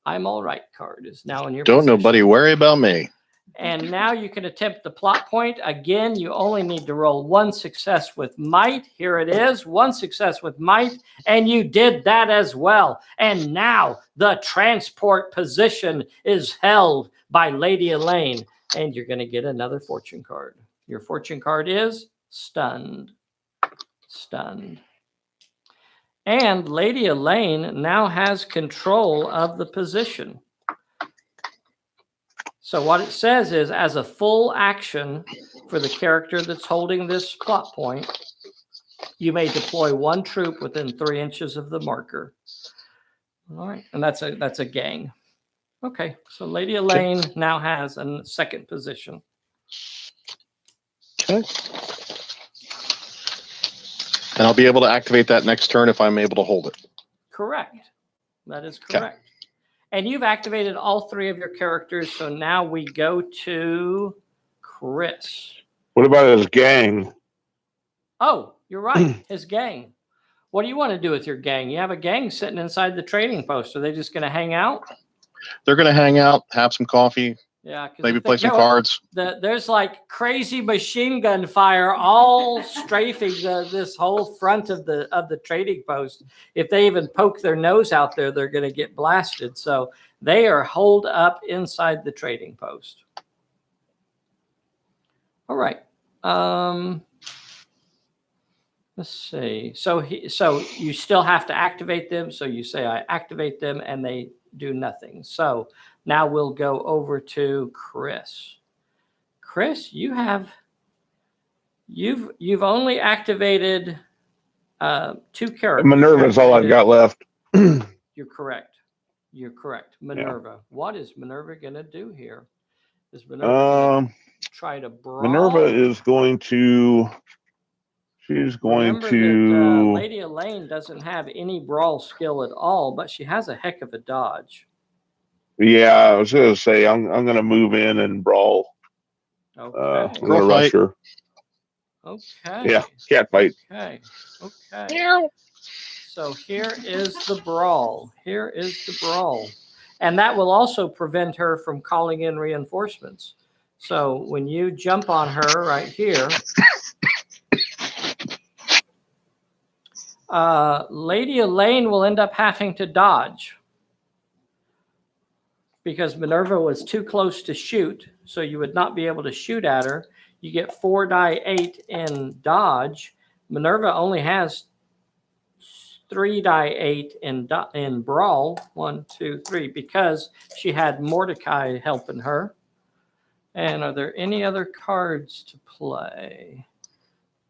I'm All Right card is now in your Don't possession. nobody worry about me. And now you can attempt the plot point. Again, you only need to roll 1 success with might. Here it is, 1 success with might. And you did that as well. And now the transport position is held by Lady Elaine. And you're going to get another fortune card. Your fortune card is stunned. Stunned. And Lady Elaine now has control of the position. So what it says is, as a full action for the character that's holding this plot point, you may deploy 1 troop within 3 inches of the marker. All right, and that's a gang. Okay, so Lady Elaine now has a second position. Okay. And I'll be able to activate that next turn if I'm able to hold it. Correct. That is Okay. correct. And you've activated all three of your characters, so now we go to Chris. What about his gang? Oh, you're right. His gang. What do you want to do with your gang? You have a gang sitting inside the trading post. Are they just going to hang out? They're going to hang out, have some coffee, Yeah. 'Cause maybe if they play some go- cards. There's like crazy machine gun fire all strafing this whole front of the trading post. If they even poke their nose out there, they're going to get blasted. So they are holed up inside the trading post. All right. Let's see. So you still have to activate them. So you say I activate them and they do nothing. So now we'll go over to Chris. Chris, you've only activated 2 characters. Minerva's all I've got left. You're correct. You're correct. Minerva. Yeah. What is Minerva gonna do here? Is Minerva gonna try to brawl? Minerva is going to. She's going Remember to. That, Lady Elaine doesn't have any brawl skill at all, but she has a heck of a dodge. Yeah, I was going to say I'm going to move in and brawl. Okay. I'm going to rush her. Okay. Yeah, cat fight. Okay. Okay. So here is the brawl. Here is the brawl. And that will also prevent her from calling in reinforcements. So when you jump on her right here, Lady Elaine will end up having to dodge because Minerva was too close to shoot. So you would not be able to shoot at her. You get 4 die 8 in dodge. Minerva only has 3 die 8 in brawl. 1, 2, 3, because she had Mordecai helping her. And are there any other cards to play?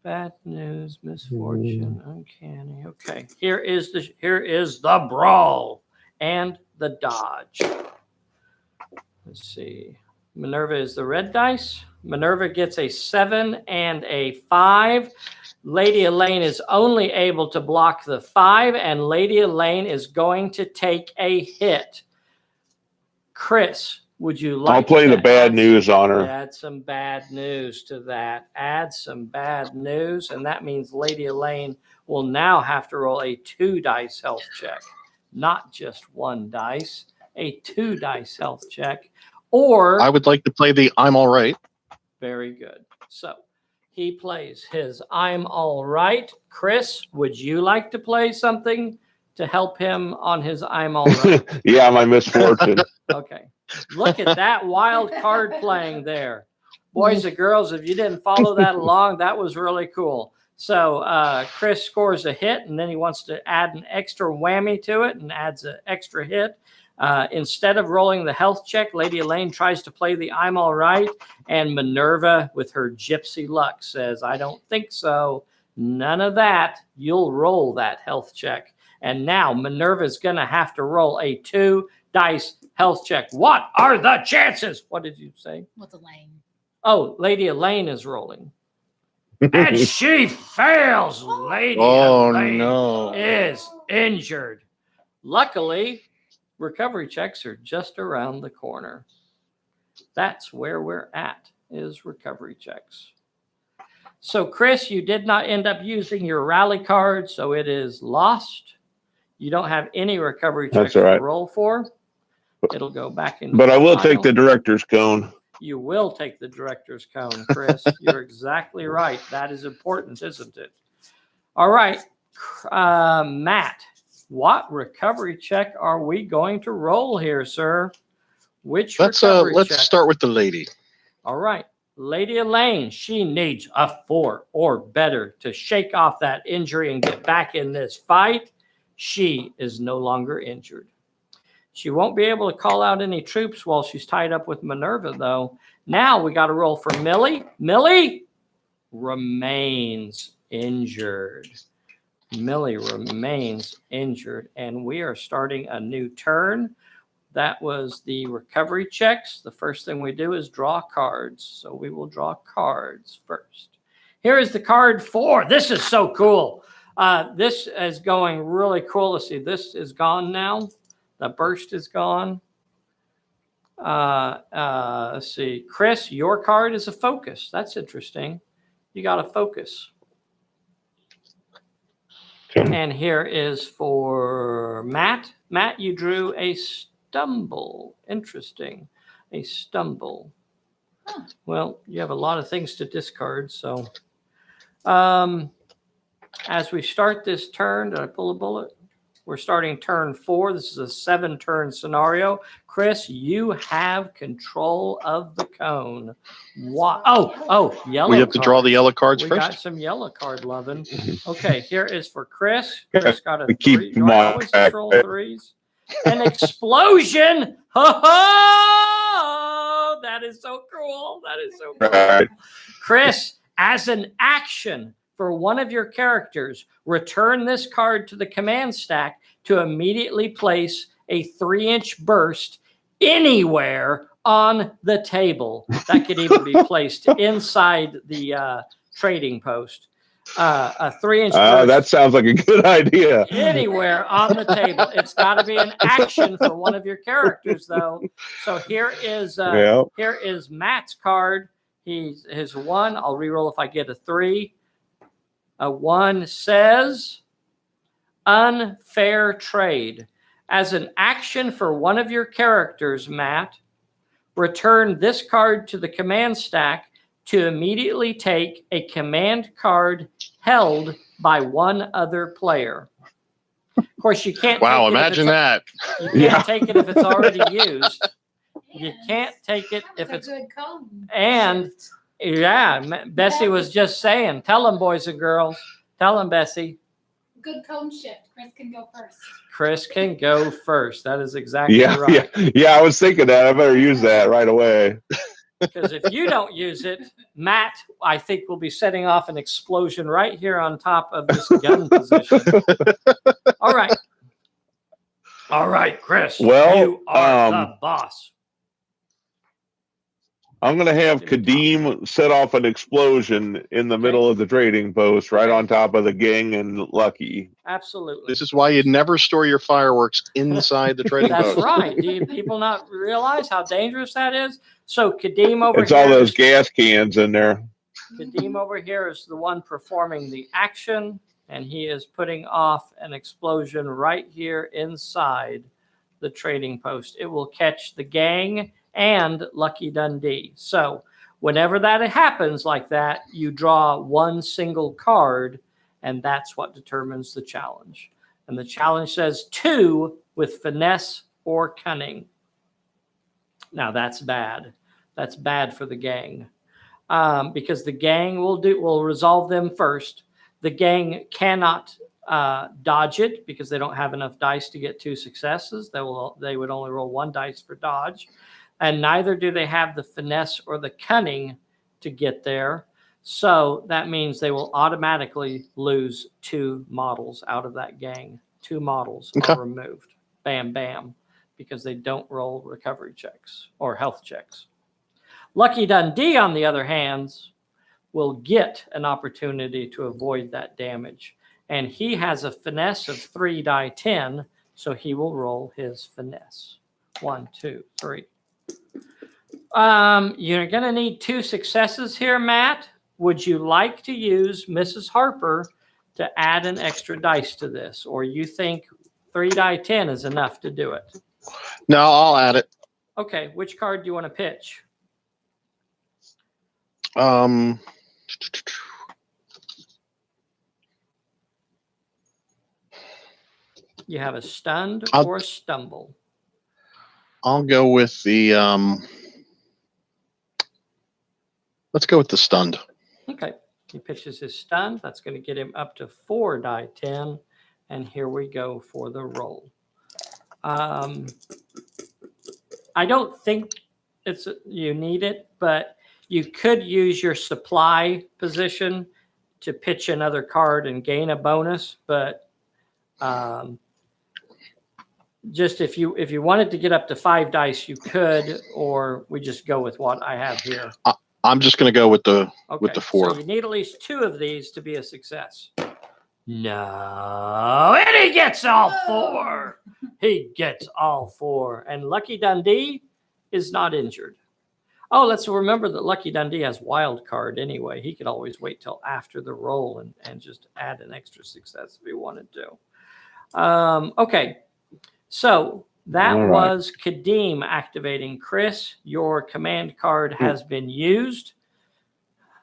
Bad news, misfortune, uncanny. Okay, here is the brawl and the dodge. Let's see. Minerva is the red dice. Minerva gets a 7 and a 5. Lady Elaine is only able to block the 5, and Lady Elaine is going to take a hit. Chris, would you like I'll play the bad news on her. Add some bad news to that. Add some bad news, and that means Lady Elaine will now have to roll a 2 dice health check, not just 1 dice, a 2 dice health check. Or I would like to play the I'm all right. Very good. So he plays his I'm all right. Chris, would you like to play something to help him on his I'm all right? Yeah, my misfortune. Okay. Look at that wild card playing there. Boys and girls, if you didn't follow that along, that was really cool. So Chris scores a hit, and then he wants to add an extra whammy to it and adds an extra hit. Instead of rolling the health check, Lady Elaine tries to play the I'm all right, and Minerva, with her gypsy luck, says, I don't think so. None of that. You'll roll that health check. And now Minerva's going to have to roll a 2 dice health check. What are the chances? What did you say? What's Elaine? Oh, Lady Elaine is rolling. And she fails. Lady Elaine is injured. Luckily, recovery checks are just around the corner. That's where we're at, is recovery checks. So, Chris, you did not end up using your rally card, so it is lost. You don't have any recovery checks to roll for. It'll go back in. But I will take the director's cone. You will take the director's cone, Chris. You're exactly right. That is important, isn't it? All right, Matt. What recovery check are we going to roll here, sir? Which let's check? start with the lady. All right. Lady Elaine, she needs a 4 or better to shake off that injury and get back in this fight. She is no longer injured. She won't be able to call out any troops while she's tied up with Minerva, though. Now we got to roll for Millie. Millie remains injured. Millie remains injured, and we are starting a new turn. That was the recovery checks. The first thing we do is draw cards. So we will draw cards first. Here is the card 4. This is so cool. This is going really cool. Let's see. This is gone now. The burst is gone. Let's see. Chris, your card is a focus. That's interesting. You got a focus. And here is for Matt. Matt, you drew a stumble. Interesting. A stumble. Huh. Well, you have a lot of things to discard. So as we start this turn, did I pull a bullet? We're starting turn 4. This is a 7-turn scenario. Chris, you have control of the cone. Wow. Oh, yellow. We have to draw the yellow cards We first. got some yellow card loving. Okay, here is for Chris. Chris got a Keep 3. them Do I on always track. just roll 3s? An explosion! Ho ho! That is so cool. That is so cool. Right. Chris, as an action for one of your characters, return this card to the command stack to immediately place a 3-inch burst anywhere on the table. That could even be placed inside the trading post. A 3-inch burst. That sounds like a good idea. Anywhere on the table. It's got to be an action for one of your characters, though. So here is here is Matt's card. He's his 1. I'll reroll if I get a 3. A 1 says unfair trade. As an action for one of your characters, Matt, return this card to the command stack to immediately take a command card held by one other player. Of course, you can't. Wow, take it imagine that. You can't take it if it's already used. You can't take it if That was it's. a good cone. And yeah, Bessie was just saying, tell them, boys and girls. Tell them, Bessie. Good cone shift. Chris can go first. Chris can go first. That is exactly Yeah, right. yeah. I was thinking that. I better use that right away. Because if you don't use it, Matt, I think, will be setting off an explosion right here on top of this gun position. All right. All right, Chris. Well, you are the boss. I'm going to have Kadeem set off an explosion in the middle of the trading post, right on top of the gang and Lucky. Absolutely. This is why you'd never store your fireworks inside the trading That's post. right. Do people not realize how dangerous that is? So Kadeem over It's here. all those gas cans in there. Kadeem over here is the one performing the action, and he is putting off an explosion right here inside the trading post. It will catch the gang and Lucky Dundee. So whenever that happens like that, you draw one single card, and that's what determines the challenge. And the challenge says 2 with finesse or cunning. Now that's bad. That's bad for the gang, because the gang will resolve them first. The gang cannot dodge it because they don't have enough dice to get 2 successes. They would only roll 1 dice for dodge. And neither do they have the finesse or the cunning to get there. So that means they will automatically lose 2 models out of that gang. 2 models are removed. Bam, bam. Because they don't roll recovery checks or health checks. Lucky Dundee, on the other hand, will get an opportunity to avoid that damage. And he has a finesse of 3 die 10, so he will roll his finesse. 1, 2, 3. You're going to need 2 successes here, Matt. Would you like to use Mrs. Harper to add an extra dice to this? Or you think 3 die 10 is enough to do it? No, I'll add it. Okay, which card do you want to pitch? You have a stunned or a stumble. I'll go with the let's go with the stunned. Okay. He pitches his stunned. That's going to get him up to 4 die 10. And here we go for the roll. I don't think you need it, but you could use your supply position to pitch another card and gain a bonus, but just if you wanted to get up to 5 dice, you could, or we just go with what I have here. I'm just going to go with the Okay, 4. so you need at least 2 of these to be a success. No, and he gets all 4. He gets all 4, and Lucky Dundee is not injured. Oh, let's remember that Lucky Dundee has wild card anyway. He could always wait till after the roll and just add an extra success if he wanted to. Okay, so that All right. was Kadeem activating. Chris, your command card has been used.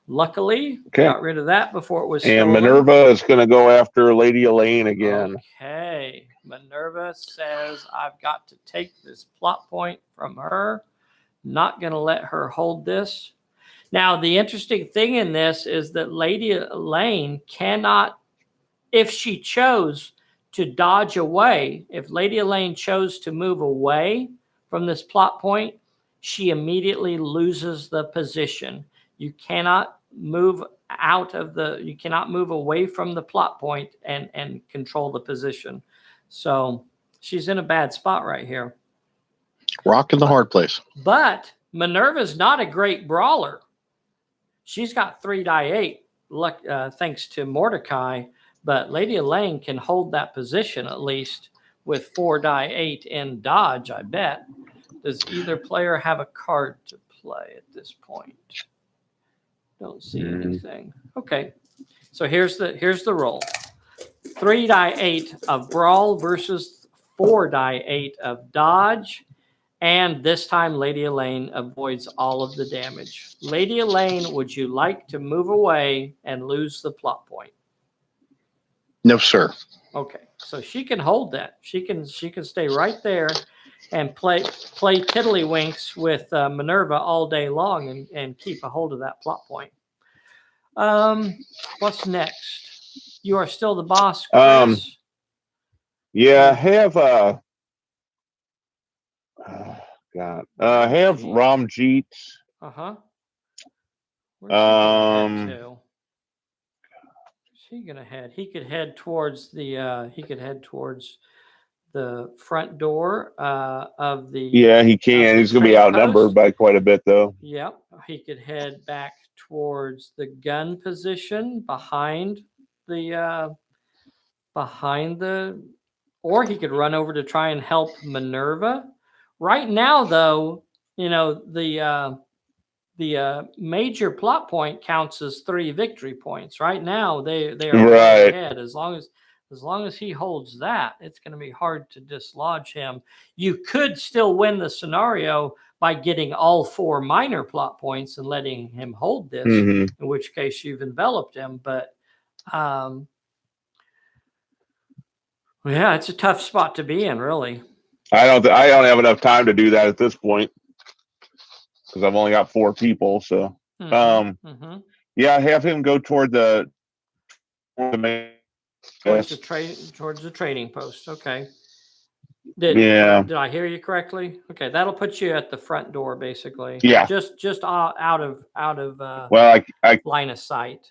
Luckily, Okay. got rid of that before it was And stolen. Minerva is going to go after Lady Elaine again. Okay, Minerva says, I've got to take this plot point from her. Not going to let her hold this. Now, the interesting thing in this is that Lady Elaine cannot, if she chose to dodge away, if Lady Elaine chose to move away from this plot point, she immediately loses the position. You cannot move you cannot move away from the plot point and control the position. So she's in a bad spot right here. Rock in the hard place. But Minerva's not a great brawler. She's got 3 die 8, thanks to Mordecai. But Lady Elaine can hold that position at least with 4 die 8 in dodge, I bet. Does either player have a card to play at this point? Don't see anything. Okay, so here's the roll. 3 die 8 of brawl versus 4 die 8 of dodge. And this time, Lady Elaine avoids all of the damage. Lady Elaine, would you like to move away and lose the plot point? No, sir. Okay, so she can hold that. She can stay right there and play tiddlywinks with Minerva all day long and keep a hold of that plot point. What's next? You are still the boss, Chris. Yeah, have have Ramjeet. Uh-huh. Where's he gonna head to? Where's he gonna head? He could head towards the front door of the. Yeah, he can. He's going to be outnumbered by quite a bit, though. Yep, he could head back towards the gun position behind the, or he could run over to try and help Minerva. Right now, though, you know, the major plot point counts as 3 victory points. Right now, they are right ahead. As long as he holds that, it's going to be hard to dislodge him. You could still win the scenario by getting all 4 minor plot points and letting him hold this, in which case you've enveloped him. But yeah, it's a tough spot to be in, really. I don't have enough time to do that at this point because I've only got 4 people. So, yeah, have him go toward the main. Towards the trading post. Okay. Did I hear you correctly? Okay, that'll put you at the front door, basically. Yeah. Just out of line of sight.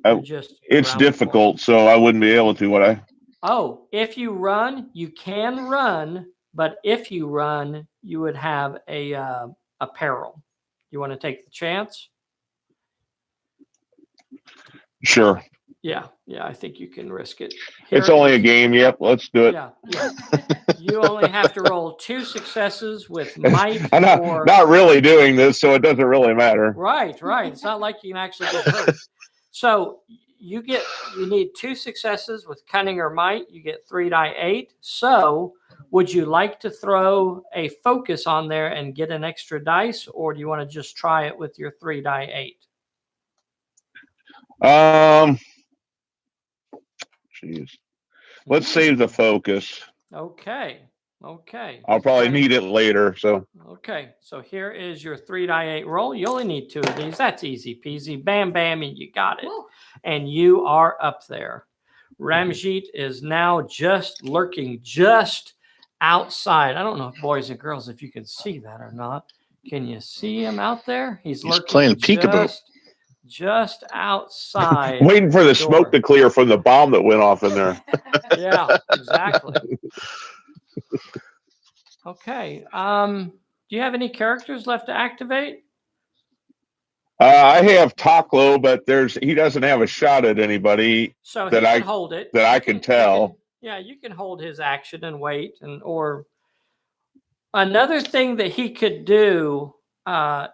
It's difficult, so I wouldn't be able to. Would I? Oh, if you run, you can run, but if you run, you would have a peril. You want to take the chance? Sure. Yeah, I think you can risk it. It's only a game. Yep, let's do it. Yeah. You only have to roll 2 successes with might. I'm not really doing this, so it doesn't really matter. Right. It's not like you can actually get hurt. So you need 2 successes with cunning or might. You get 3 die 8. So would you like to throw a focus on there and get an extra dice, or do you want to just try it with your 3 die 8? Jeez. Let's save the focus. Okay. I'll probably need it later. So. Okay. So here is your 3 die 8 roll. You only need 2 of these. That's easy peasy. Bam, bam, and you got it. Woo. And you are up there. Ramjeet is now just lurking just outside. I don't know, boys and girls, if you can see that or not. Can you see him out there? He's lurking playing peekaboo. Just outside. Waiting for the smoke to clear from the bomb that went off in there. Yeah, exactly. Okay. Do you have any characters left to activate? I have Taklo, but he doesn't have a shot at anybody So that he I can hold it. that I can tell. Yeah, you can hold his action and wait, or another thing that he could do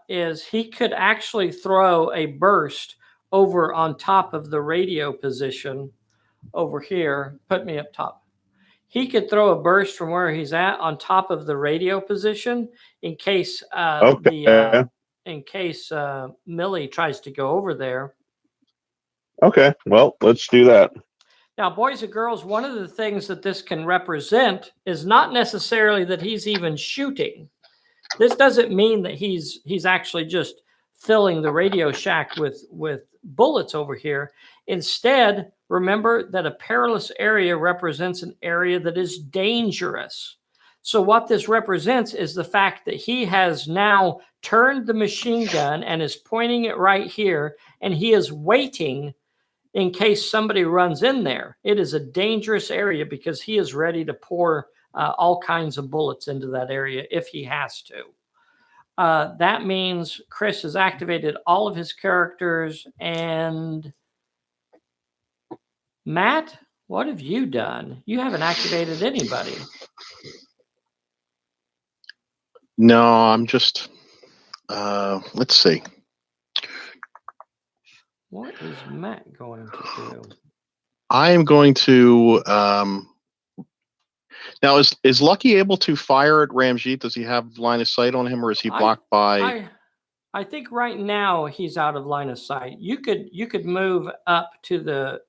is he could actually throw a burst over on top of the radio position over here. Put me up top. He could throw a burst from where he's at on top of the radio position in case Okay. Millie tries to go over there. Okay. Well, let's do that. Now, boys and girls, one of the things that this can represent is not necessarily that he's even shooting. This doesn't mean that he's actually just filling the Radio Shack with bullets over here. Instead, remember that a perilous area represents an area that is dangerous. So what this represents is the fact that he has now turned the machine gun and is pointing it right here, and he is waiting in case somebody runs in there. It is a dangerous area because he is ready to pour all kinds of bullets into that area if he has to. That means Chris has activated all of his characters. And Matt, what have you done? You haven't activated anybody. No, I'm just, let's see. What is Matt going to do? I am going to, now is Lucky able to fire at Ramjeet? Does he have line of sight on him, or is he blocked by? I think right now he's out of line of sight. You could move up to the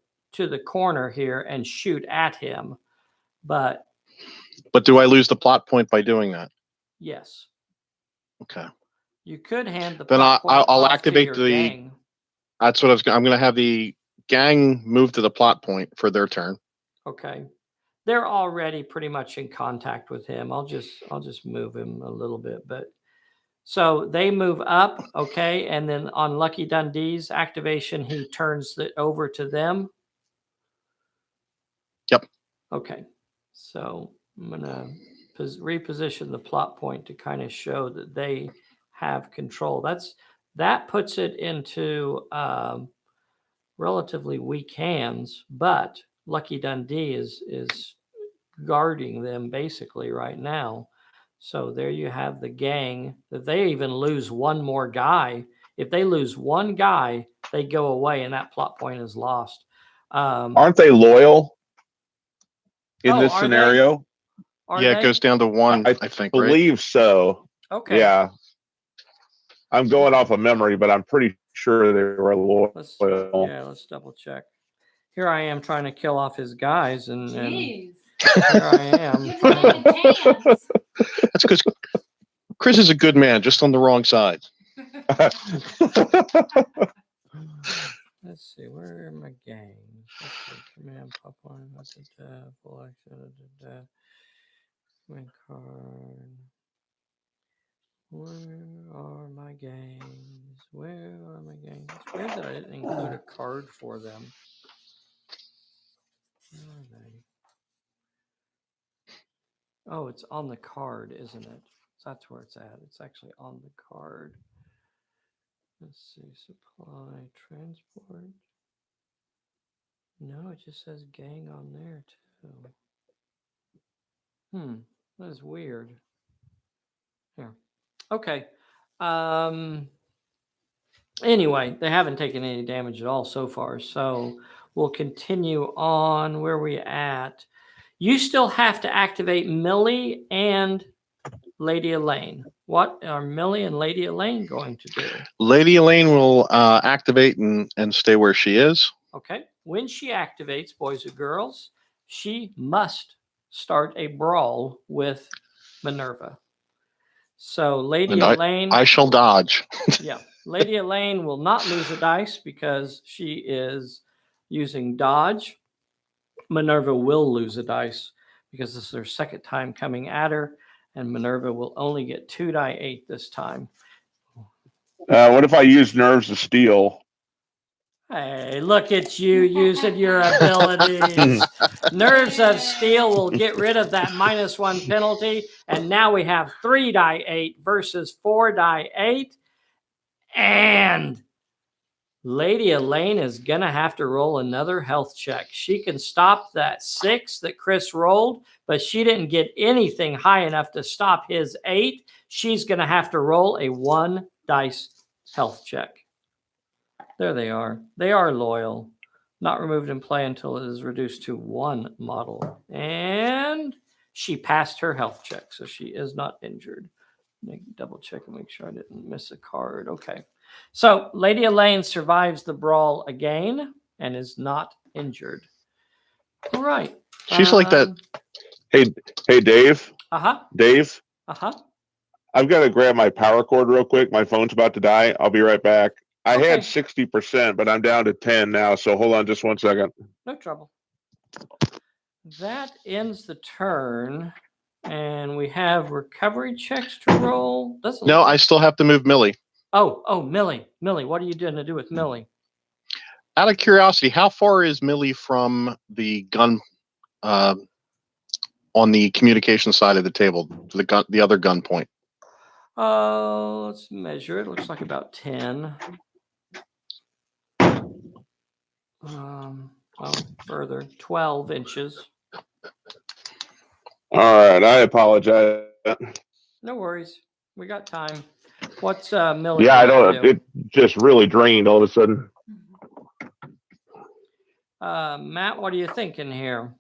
corner here and shoot at him, but do I lose the plot point by doing that? Yes. Okay. You could hand the then plot point I'll off activate to your gang. That's what I'm going to have the gang move to the plot point for their turn. Okay. They're already pretty much in contact with him. I'll just move him a little bit, but so they move up, okay, and then on Lucky Dundee's activation, he turns it over to them. Yep. Okay. So I'm gonna reposition the plot point to kind of show that they have control. That puts it into relatively weak hands, but Lucky Dundee is guarding them basically right now. So there you have the gang. If they even lose one more guy, if they lose one guy, they go away and that plot point is lost. Aren't they loyal in this scenario? It goes down to one, I think. Believe right? So. Okay. Yeah. I'm going off of memory, but I'm pretty sure they were loyal. Let's double check. Here I am trying to kill off his guys, and Jeez. here I am. That's because Chris is a good man, just on the wrong side. Let's see, where are my gangs? Let's see, command pop on, full action, command card. Where are my gangs? Where are my gangs? It's weird that I didn't include a card for them. Where are they? Oh, it's on the card, isn't it? That's where it's at. It's actually on the card. Let's see, supply, transport. No, it just says gang on there too. That is weird. Here. Okay. Anyway, they haven't taken any damage at all so far. So we'll continue on. Where we at? You still have to activate Millie and Lady Elaine. What are Millie and Lady Elaine going to do? Lady Elaine will activate and stay where she is. Okay. When she activates, boys and girls, she must start a brawl with Minerva. So Lady Elaine... I shall dodge. Yeah. Lady Elaine will not lose a dice because she is using dodge. Minerva will lose a dice because this is her second time coming at her, and Minerva will only get 2 die 8 this time. What if I use Nerves of Steel? Hey, look at you using your abilities. Nerves of Steel will get rid of that -1 penalty. And now we have 3 die 8 versus 4 die 8. And Lady Elaine is going to have to roll another health check. She can stop that 6 that Chris rolled, but she didn't get anything high enough to stop his 8. She's going to have to roll a 1 dice health check. There they are. They are loyal. Not removed in play until it is reduced to 1 model. And she passed her health check, so she is not injured. Let me double check and make sure I didn't miss a card. Okay. So Lady Elaine survives the brawl again and is not injured. All right. She's like that. Hey, Dave. Uh-huh. Dave. Uh-huh. I've got to grab my power cord real quick. My phone's about to die. I'll be right back. I had 60%, but I'm down to 10 now. So hold on just 1 second. No trouble. That ends the turn. And we have recovery checks to roll. No, I still have to move Millie. Oh, Millie. Millie, what are you going to do with Millie? Out of curiosity, how far is Millie from the gun on the communication side of the table, the other gun point? Let's measure it. Looks like about 10. Further, 12 inches. All right, I apologize. No worries. We got time. What's Millie? Yeah, I don't. It just really drained all of a sudden. Matt, what are you thinking here?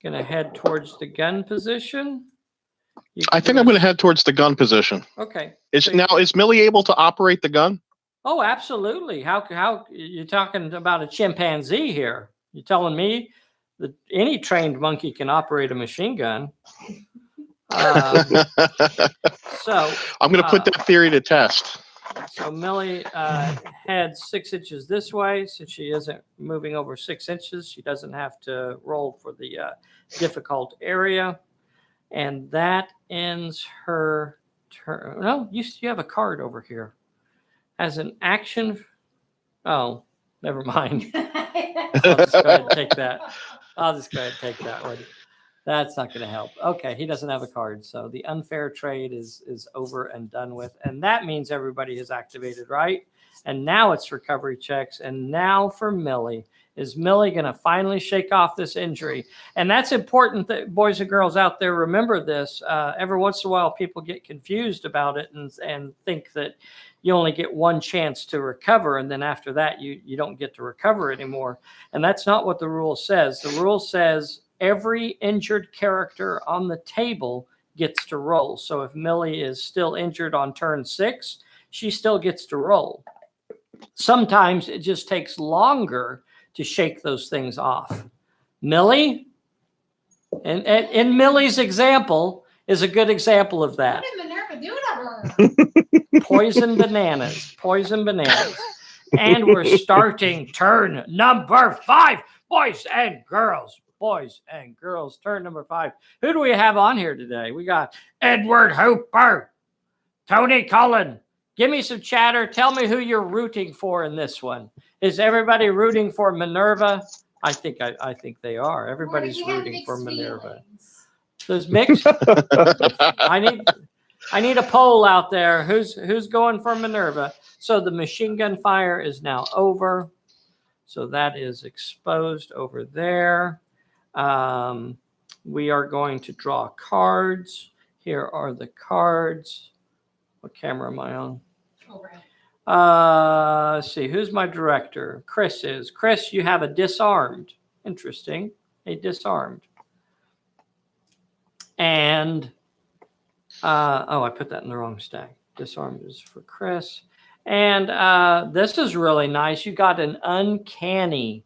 Gonna head towards the gun position? I think I'm going to head towards the gun position. Okay. Is Millie able to operate the gun? Oh, absolutely. How you're talking about a chimpanzee here? You're telling me that any trained monkey can operate a machine gun? So I'm going to put that theory to test. So Millie heads 6 inches this way. Since she isn't moving over 6 inches, she doesn't have to roll for the difficult area. And that ends her turn. No, you have a card over here. As an action. Oh, never mind. I'll just go ahead and take that. One. That's not going to help. Okay, he doesn't have a card. So the unfair trade is over and done with. And that means everybody is activated, right? And now it's recovery checks. And now for Millie. Is Millie going to finally shake off this injury? And that's important that boys and girls out there remember this. Every once in a while, people get confused about it and think that you only get one chance to recover. And then after that, you don't get to recover anymore. And that's not what the rule says. The rule says every injured character on the table gets to roll. So if Millie is still injured on turn 6, she still gets to roll. Sometimes it just takes longer to shake those things off. Millie, and in Millie's example, is a good example of that. What did Minerva do to her? Poison bananas. And we're starting turn number 5. Boys and girls, turn number 5. Who do we have on here today? We got Edward Hooper, Tony Cullen. Give me some chatter. Tell me who you're rooting for in this one. Is everybody rooting for Minerva? I think they are. Everybody's rooting for Minerva. There's mixed. I need a poll out there. Who's going for Minerva? So the machine gun fire is now over. So that is exposed over there. We are going to draw cards. Here are the cards. What camera am I on? Oh, right. Let's see. Who's my director? Chris is. Chris, you have a disarmed. Interesting. A disarmed. And, I put that in the wrong stack. Disarmed is for Chris. And this is really nice. You got an uncanny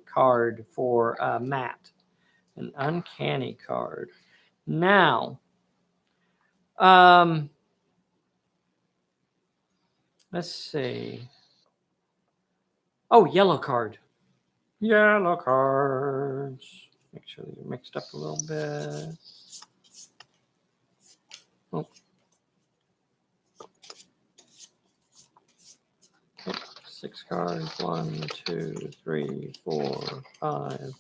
card for Matt. An uncanny card. Now, let's see. Oh, yellow card. Yellow cards. Make sure they're mixed up a little bit. Oh. 6 cards. 1, 2, 3, 4, 5,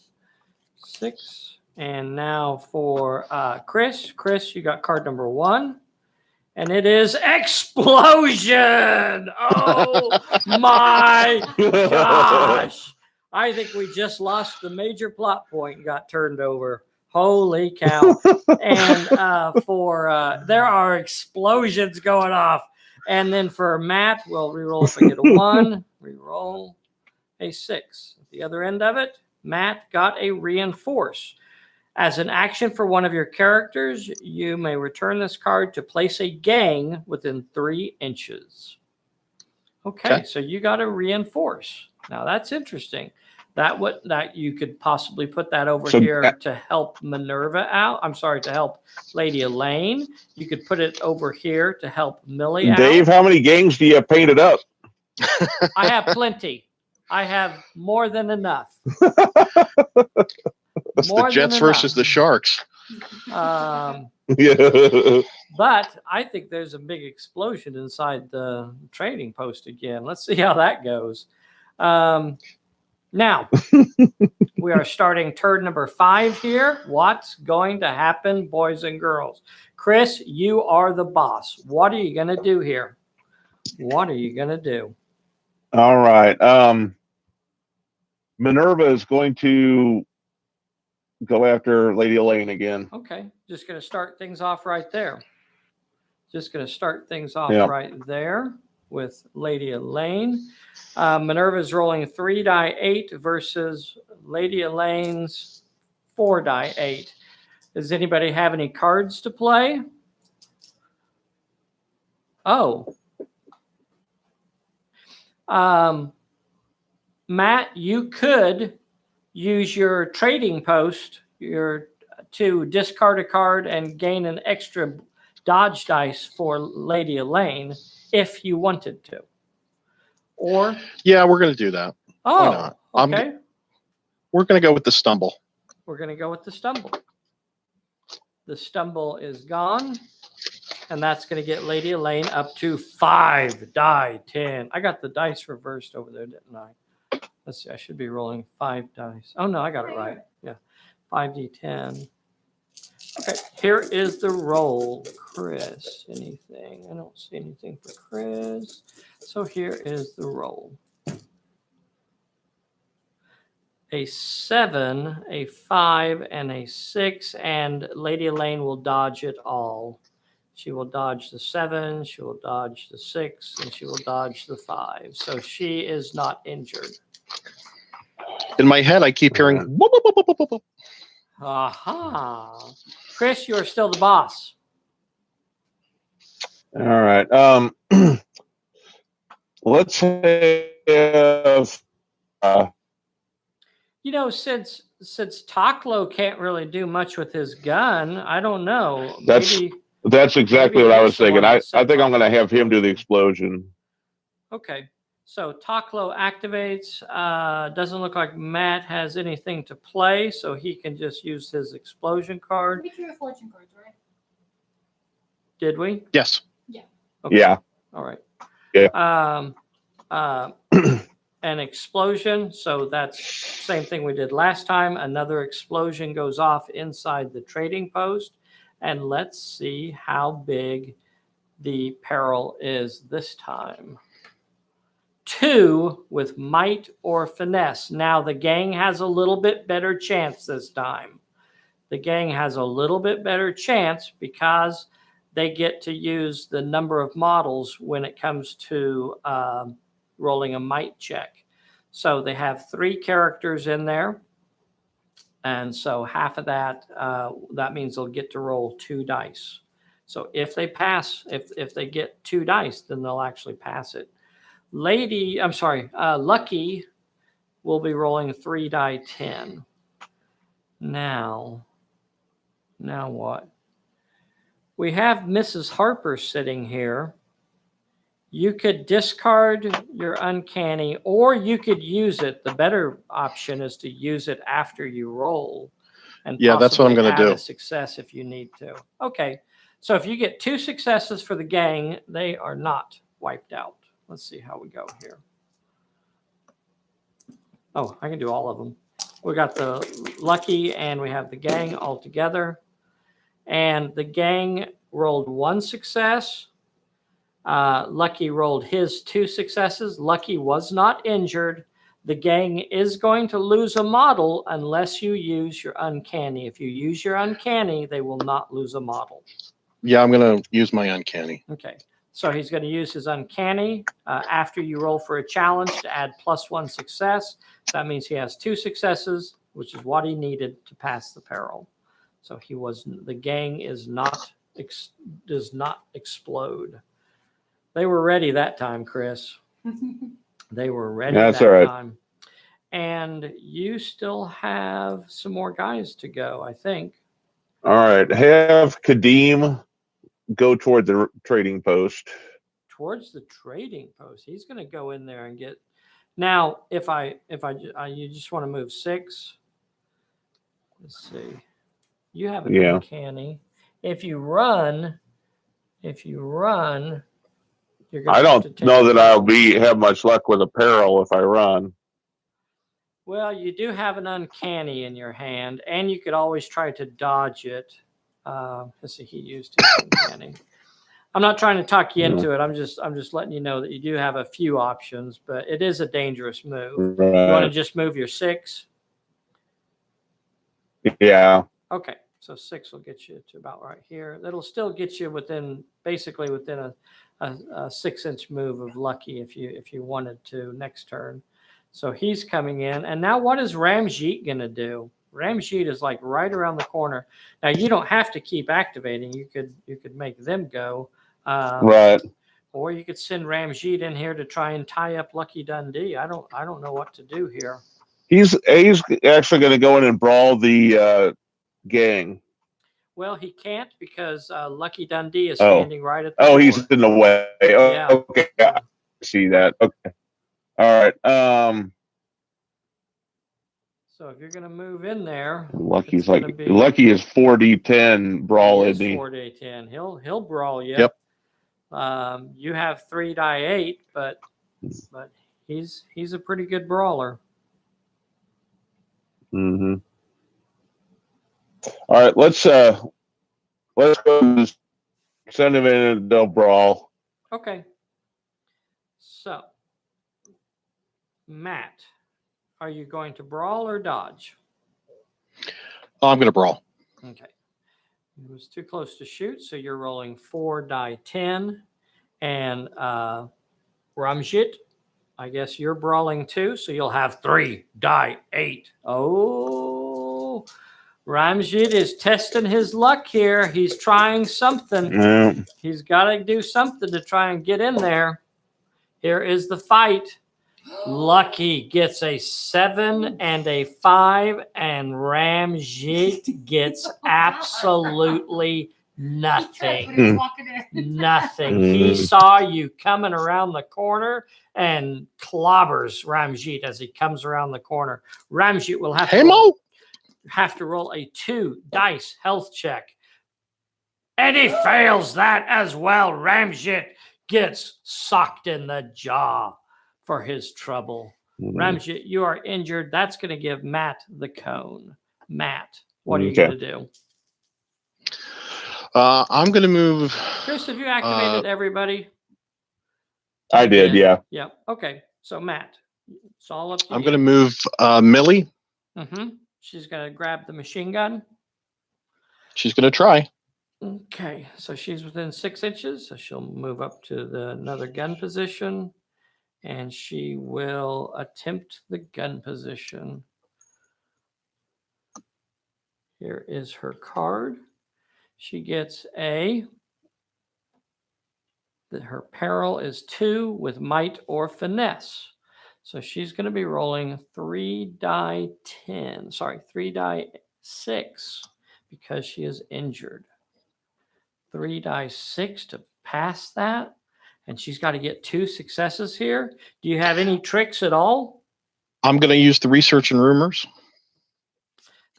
6. And now for Chris. Chris, you got card number 1. And it is explosion. Oh my gosh. I think we just lost the major plot point and got turned over. Holy cow. And there are explosions going off. And then for Matt, we'll reroll if I get a 1. Reroll a 6. At the other end of it, Matt got a reinforce. As an action for one of your characters, you may return this card to place a gang within 3 inches. Okay, so you got to reinforce. Now that's interesting. That you could possibly put that over here to help Minerva out. I'm sorry, to help Lady Elaine. You could put it over here to help Millie out. Dave, how many gangs do you have painted up? I have plenty. I have more than enough. That's the Jets versus the Sharks. Yeah. But I think there's a big explosion inside the trading post again. Let's see how that goes. Now, we are starting turn number 5 here. What's going to happen, boys and girls? Chris, you are the boss. What are you going to do here? What are you going to do? All right. Minerva is going to go after Lady Elaine again. Okay. Just going to start things off right there. Just going to start things off right there with Lady Elaine. Minerva's rolling 3 die 8 versus Lady Elaine's 4 die 8. Does anybody have any cards to play? Oh. Matt, you could use your trading post to discard a card and gain an extra dodge dice for Lady Elaine if you wanted to. Or yeah, we're going to do that. Oh, why not? Okay. We're going to go with the stumble. We're going to go with the stumble. The stumble is gone. And that's going to get Lady Elaine up to 5 die 10. I got the dice reversed over there, didn't I? Let's see. I should be rolling 5 dice. Oh, no, I got it right. Yeah. 5d10. Okay. Here is the roll. Chris, anything? I don't see anything for Chris. So here is the roll. A 7, a 5, and a 6. And Lady Elaine will dodge it all. She will dodge the 7, she will dodge the 6, and she will dodge the 5. So she is not injured. In my head, I keep hearing. Whoop, whoop, whoop, whoop, whoop. Aha. Chris, you are still the boss. All right. Let's say since Taklo can't really do much with his gun, I don't know. That's exactly what I was thinking. I think I'm going to have him do the explosion. Okay. So Taklo activates. Doesn't look like Matt has anything to play, so he can just use his explosion card. We drew fortune cards, right? Did we? Yes. Yeah. Okay. Yeah. All right. Yeah. An explosion. So that's same thing we did last time. Another explosion goes off inside the trading post. And let's see how big the peril is this time. 2 with might or finesse. Now the gang has a little bit better chance this time. The gang has a little bit better chance because they get to use the number of models when it comes to rolling a might check. So they have 3 characters in there. And so half of that, that means they'll get to roll 2 dice. So if they pass, if they get 2 dice, then they'll actually pass it. Lucky will be rolling 3 die 10. Now what? We have Mrs. Harper sitting here. You could discard your uncanny, or you could use it. The better option is to use it after you roll. And yeah, that's what I'm going to do. A success if you need to. Okay, so if you get 2 successes for the gang, they are not wiped out. Let's see how we go here. Oh, I can do all of them. We got the Lucky and we have the gang all together. And the gang rolled 1 success. Lucky rolled his 2 successes. Lucky was not injured. The gang is going to lose a model unless you use your uncanny. If you use your uncanny, they will not lose a model. Yeah, I'm going to use my uncanny. Okay. So he's going to use his uncanny after you roll for a challenge to add +1 success. So that means he has 2 successes, which is what he needed to pass the peril. So the gang does not explode. They were ready that time, Chris. They were ready That's that all right. time. And you still have some more guys to go, I think. All right. Have Kadeem go toward the trading post. Towards the trading post. He's going to go in there and get. Now, if you just want to move 6. Let's see. You have an uncanny. If you run, you're going I don't know that I'll have much luck with a peril if I run. Well, you do have an uncanny in your hand, and you could always try to dodge it. Let's see, he used his uncanny. I'm not trying to talk you into it. I'm just letting you know that you do have a few options, but it is a dangerous move. Right. You want to just move your 6? Yeah. Okay, so 6 will get you to about right here. That'll still get you basically within a 6-inch move of Lucky if you wanted to next turn. So he's coming in, and now what is Ramjeet going to do? Ramjeet is like right around the corner. Now you don't have to keep activating. You could make them go, Right. or you could send Ramjeet in here to try and tie up Lucky Dundee. I don't know what to do here. He's actually going to go in and brawl the gang. Well, he can't because Lucky Dundee is standing right at the door. He's in the way. Oh, Yeah. Okay. I see that. Okay. All right. So if you're going to move in there, Lucky is 4d10 brawl, he isn't he? 4d10. He'll brawl you. Yep. You have 3 die 8, but he's a pretty good brawler. Mm-hmm. All right, let's go send him in and they'll brawl. Okay. So, Matt, are you going to brawl or dodge? Oh, I'm going to brawl. Okay. It was too close to shoot, so you're rolling 4 die 10. And Ramjit, I guess you're brawling too, so you'll have 3 die 8. Oh, Ramjit is testing his luck here. He's trying something. Yeah. He's got to do something to try and get in there. Here is the fight. Lucky gets a 7 and a 5, and Ramjit gets absolutely nothing. Nothing. He saw you coming around the corner and clobbers Ramjit as he comes around the corner. Ramjit will have to roll a 2 dice health check. And he fails that as well. Ramjit gets socked in the jaw for his trouble. Ramjit, you are injured. That's going to give Matt the cone. Matt, what are you going to do? I'm going to move. Chris, have you activated everybody? I did, yeah. Yeah. Okay. So Matt, it's all up to you. I'm going to move Millie. Mm-hmm. She's going to grab the machine gun. She's going to try. Okay. So she's within 6 inches. So she'll move up to another gun position. And she will attempt the gun position. Here is her card. She gets her peril is 2 with might or finesse. So she's going to be rolling 3 die 6 because she is injured. 3 die 6 to pass that. And she's got to get 2 successes here. Do you have any tricks at all? I'm going to use the research and rumors.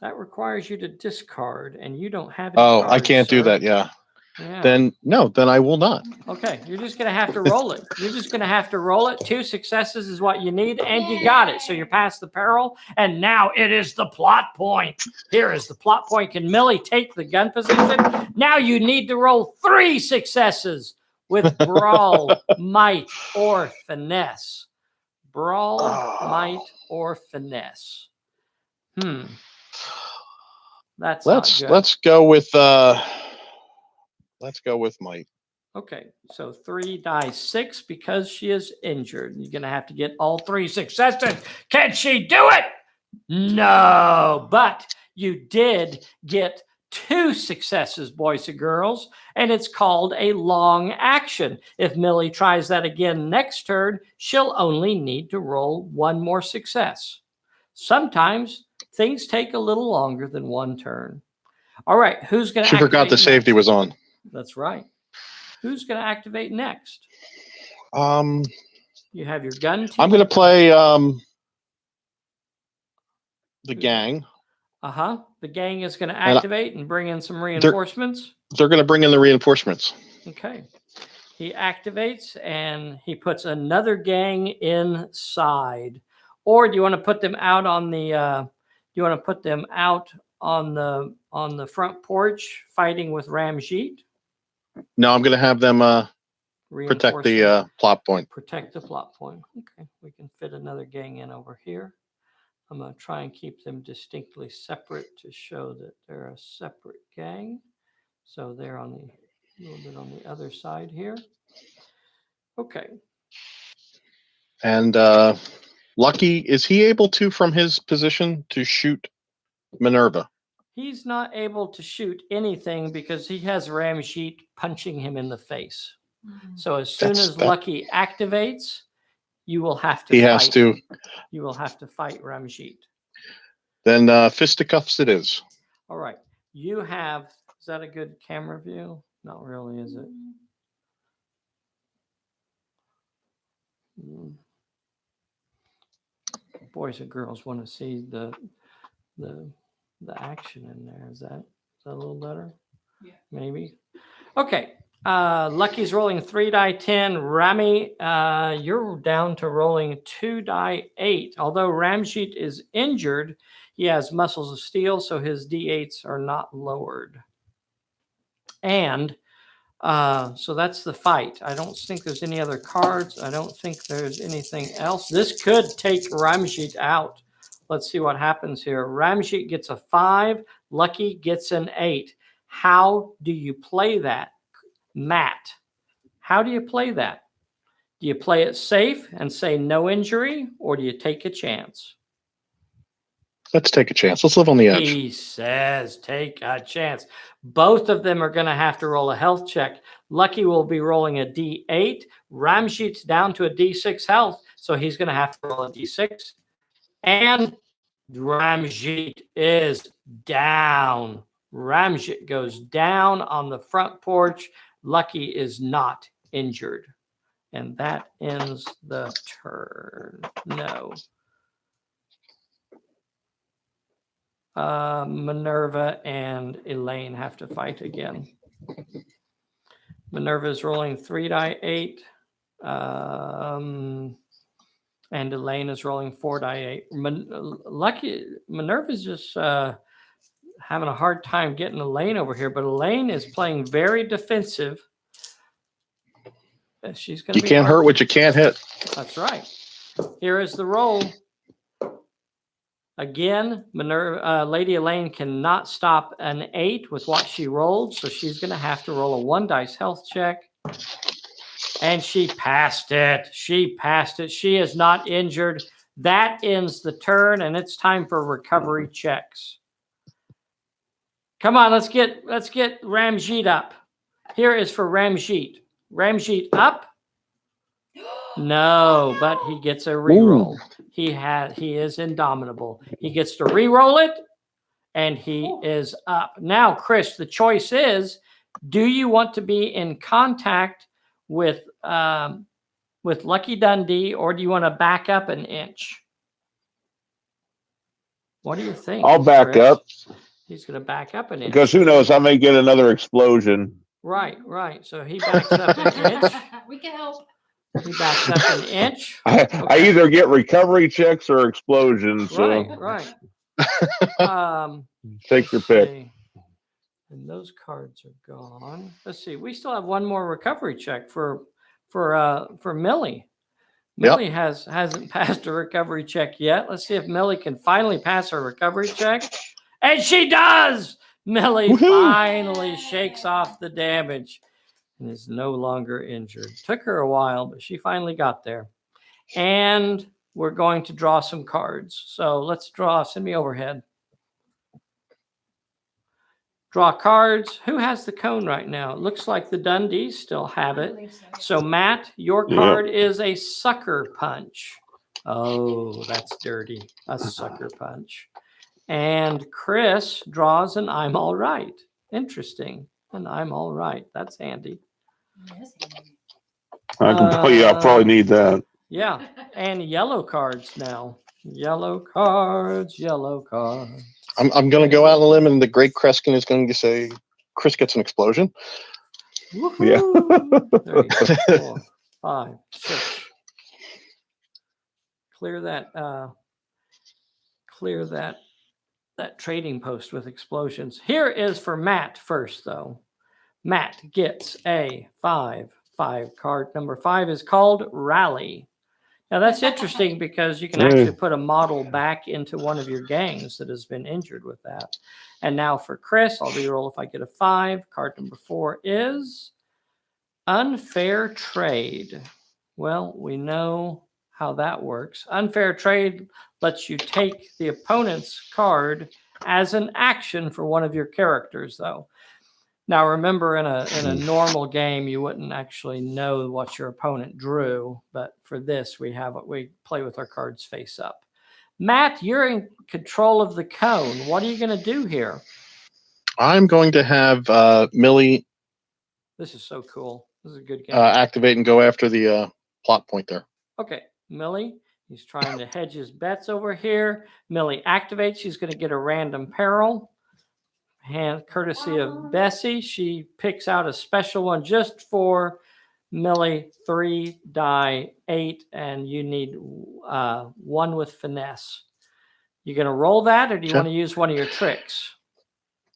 That requires you to discard, and you don't have any Oh, cards, I can't do sir. that, yeah. Yeah. then no, then I will not. Okay, you're just going to have to roll it. You're just going to have to roll it. 2 successes is what you need, and you got it. So you're past the peril, and now it is the plot point. Here is the plot point. Can Millie take the gun position? Now you need to roll 3 successes with brawl, might, or finesse. Brawl, might, or finesse. That's not good. Let's go with might. Okay, so 3 die 6 because she is injured. You're going to have to get all 3 successes. Can she do it? No, but you did get 2 successes, boys and girls, and it's called a long action. If Millie tries that again next turn, she'll only need to roll 1 more success. Sometimes things take a little longer than 1 turn. All right, who's going to She forgot the safety was on. That's right. Who's going to activate next? You have your gun team. I'm going to play the gang. The gang is going to activate and bring in some reinforcements. They're going to bring in the reinforcements. Okay. He activates and he puts another gang inside. Or do you want to put them out on the on the front porch fighting with Ramjeet? No, I'm going to have them protect the plot point. Protect the plot point. Okay, we can fit another gang in over here. I'm going to try and keep them distinctly separate to show that they're a separate gang. So they're on a little bit on the other side here. Okay. And Lucky, is he able to, from his position, to shoot Minerva? He's not able to shoot anything because he has Ramjeet punching him in the face. So as soon as Lucky activates, you will have to fight. You will have to fight Ramjeet. Then fisticuffs it is. All right. You have, is that a good camera view? Not really, is it? Boys and girls want to see the action in there. Is that a little better? Yeah. Maybe. Okay. Lucky's rolling 3 die 10. Rami, you're down to rolling 2 die 8. Although Ramjeet is injured, he has muscles of steel, so his d8s are not lowered. And so that's the fight. I don't think there's any other cards. I don't think there's anything else. This could take Ramjeet out. Let's see what happens here. Ramjeet gets a 5. Lucky gets an 8. How do you play that? Matt, how do you play that? Do you play it safe and say no injury, or do you take a chance? Let's take a chance. Let's live on the edge. He says take a chance. Both of them are going to have to roll a health check. Lucky will be rolling a D8. Ramjeet's down to a D6 health, so he's going to have to roll a D6. And Ramjeet is down. Ramjeet goes down on the front porch. Lucky is not injured. And that ends the turn. No. Minerva and Elaine have to fight again. Minerva is rolling 3 die 8. And Elaine is rolling 4 die 8. Minerva's just having a hard time getting Elaine over here, but Elaine is playing very defensive. She's going to. You can't hurt what you can't hit. That's right. Here is the roll. Again, Lady Elaine cannot stop an 8 with what she rolled, so she's going to have to roll a 1 dice health check. And she passed it. She passed it. She is not injured. That ends the turn, and it's time for recovery checks. Come on, let's get Ramjeet up. Here is for Ramjeet. Ramjeet up. No, but he gets a reroll. He is indomitable. He gets to reroll it, and he is up. Now, Chris, the choice is: do you want to be in contact with Lucky Dundee, or do you want to back up an inch? What do you think? I'll back Chris? up. He's going to back up an inch. Because who knows? I may get another explosion. Right. So he backs up an inch. We can help. He backs up an inch. I Okay. either get recovery checks or explosions. So Right. take your Let's pick. see. And those cards are gone. Let's see. We still have one more recovery check for Millie. Millie hasn't passed a recovery check yet. Let's see if Millie can finally pass her recovery check. And she does! Millie finally shakes off the damage and is no longer injured. Took her a while, but she finally got there. And we're going to draw some cards. So let's draw. Send me overhead. Draw cards. Who has the cone right now? It looks like the Dundees still have it. So Matt, your card is a sucker punch. Oh, that's dirty. A sucker punch. And Chris draws an I'm all right. Interesting. And I'm all right. That's handy. I can tell you, I'll probably need that. Yeah. And yellow cards now. Yellow cards. I'm going to go out on a limb, and the Great Kreskin is going to say, Chris gets an explosion. Woo-hoo. 3, 4, 5, 6. Clear that trading post with explosions. Here is for Matt first, though. Matt gets a 5 card. Number 5 is called Rally. Now that's interesting because you can actually put a model back into one of your gangs that has been injured with that. And now for Chris, I'll reroll if I get a 5. Card number 4 is Unfair Trade. Well, we know how that works. Unfair Trade lets you take the opponent's card as an action for one of your characters, though. Now, remember, in a normal game, you wouldn't actually know what your opponent drew, but for this, we play with our cards face up. Matt, you're in control of the cone. What are you going to do here? I'm going to have Millie. This is so cool. This is a good game. Activate and go after the plot point there. Okay, Millie, he's trying to hedge his bets over here. Millie activates. She's going to get a random peril. Courtesy of Bessie, she picks out a special one just for Millie. 3 die 8, and you need 1 with finesse. You going to roll that, or do you want to use one of your tricks?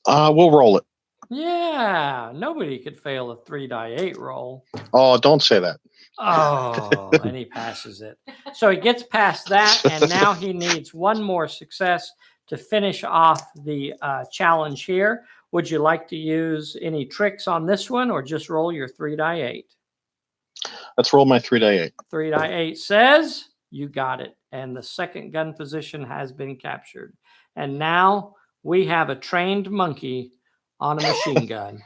We'll roll it. Yeah, nobody could fail a 3 die 8 roll. Oh, don't say that. Oh, and he passes it. So he gets past that, and now he needs 1 more success to finish off the challenge here. Would you like to use any tricks on this one, or just roll your 3 die 8? Let's roll my 3 die 8. 3 die 8 says you got it. And the second gun position has been captured. And now we have a trained monkey on a machine gun.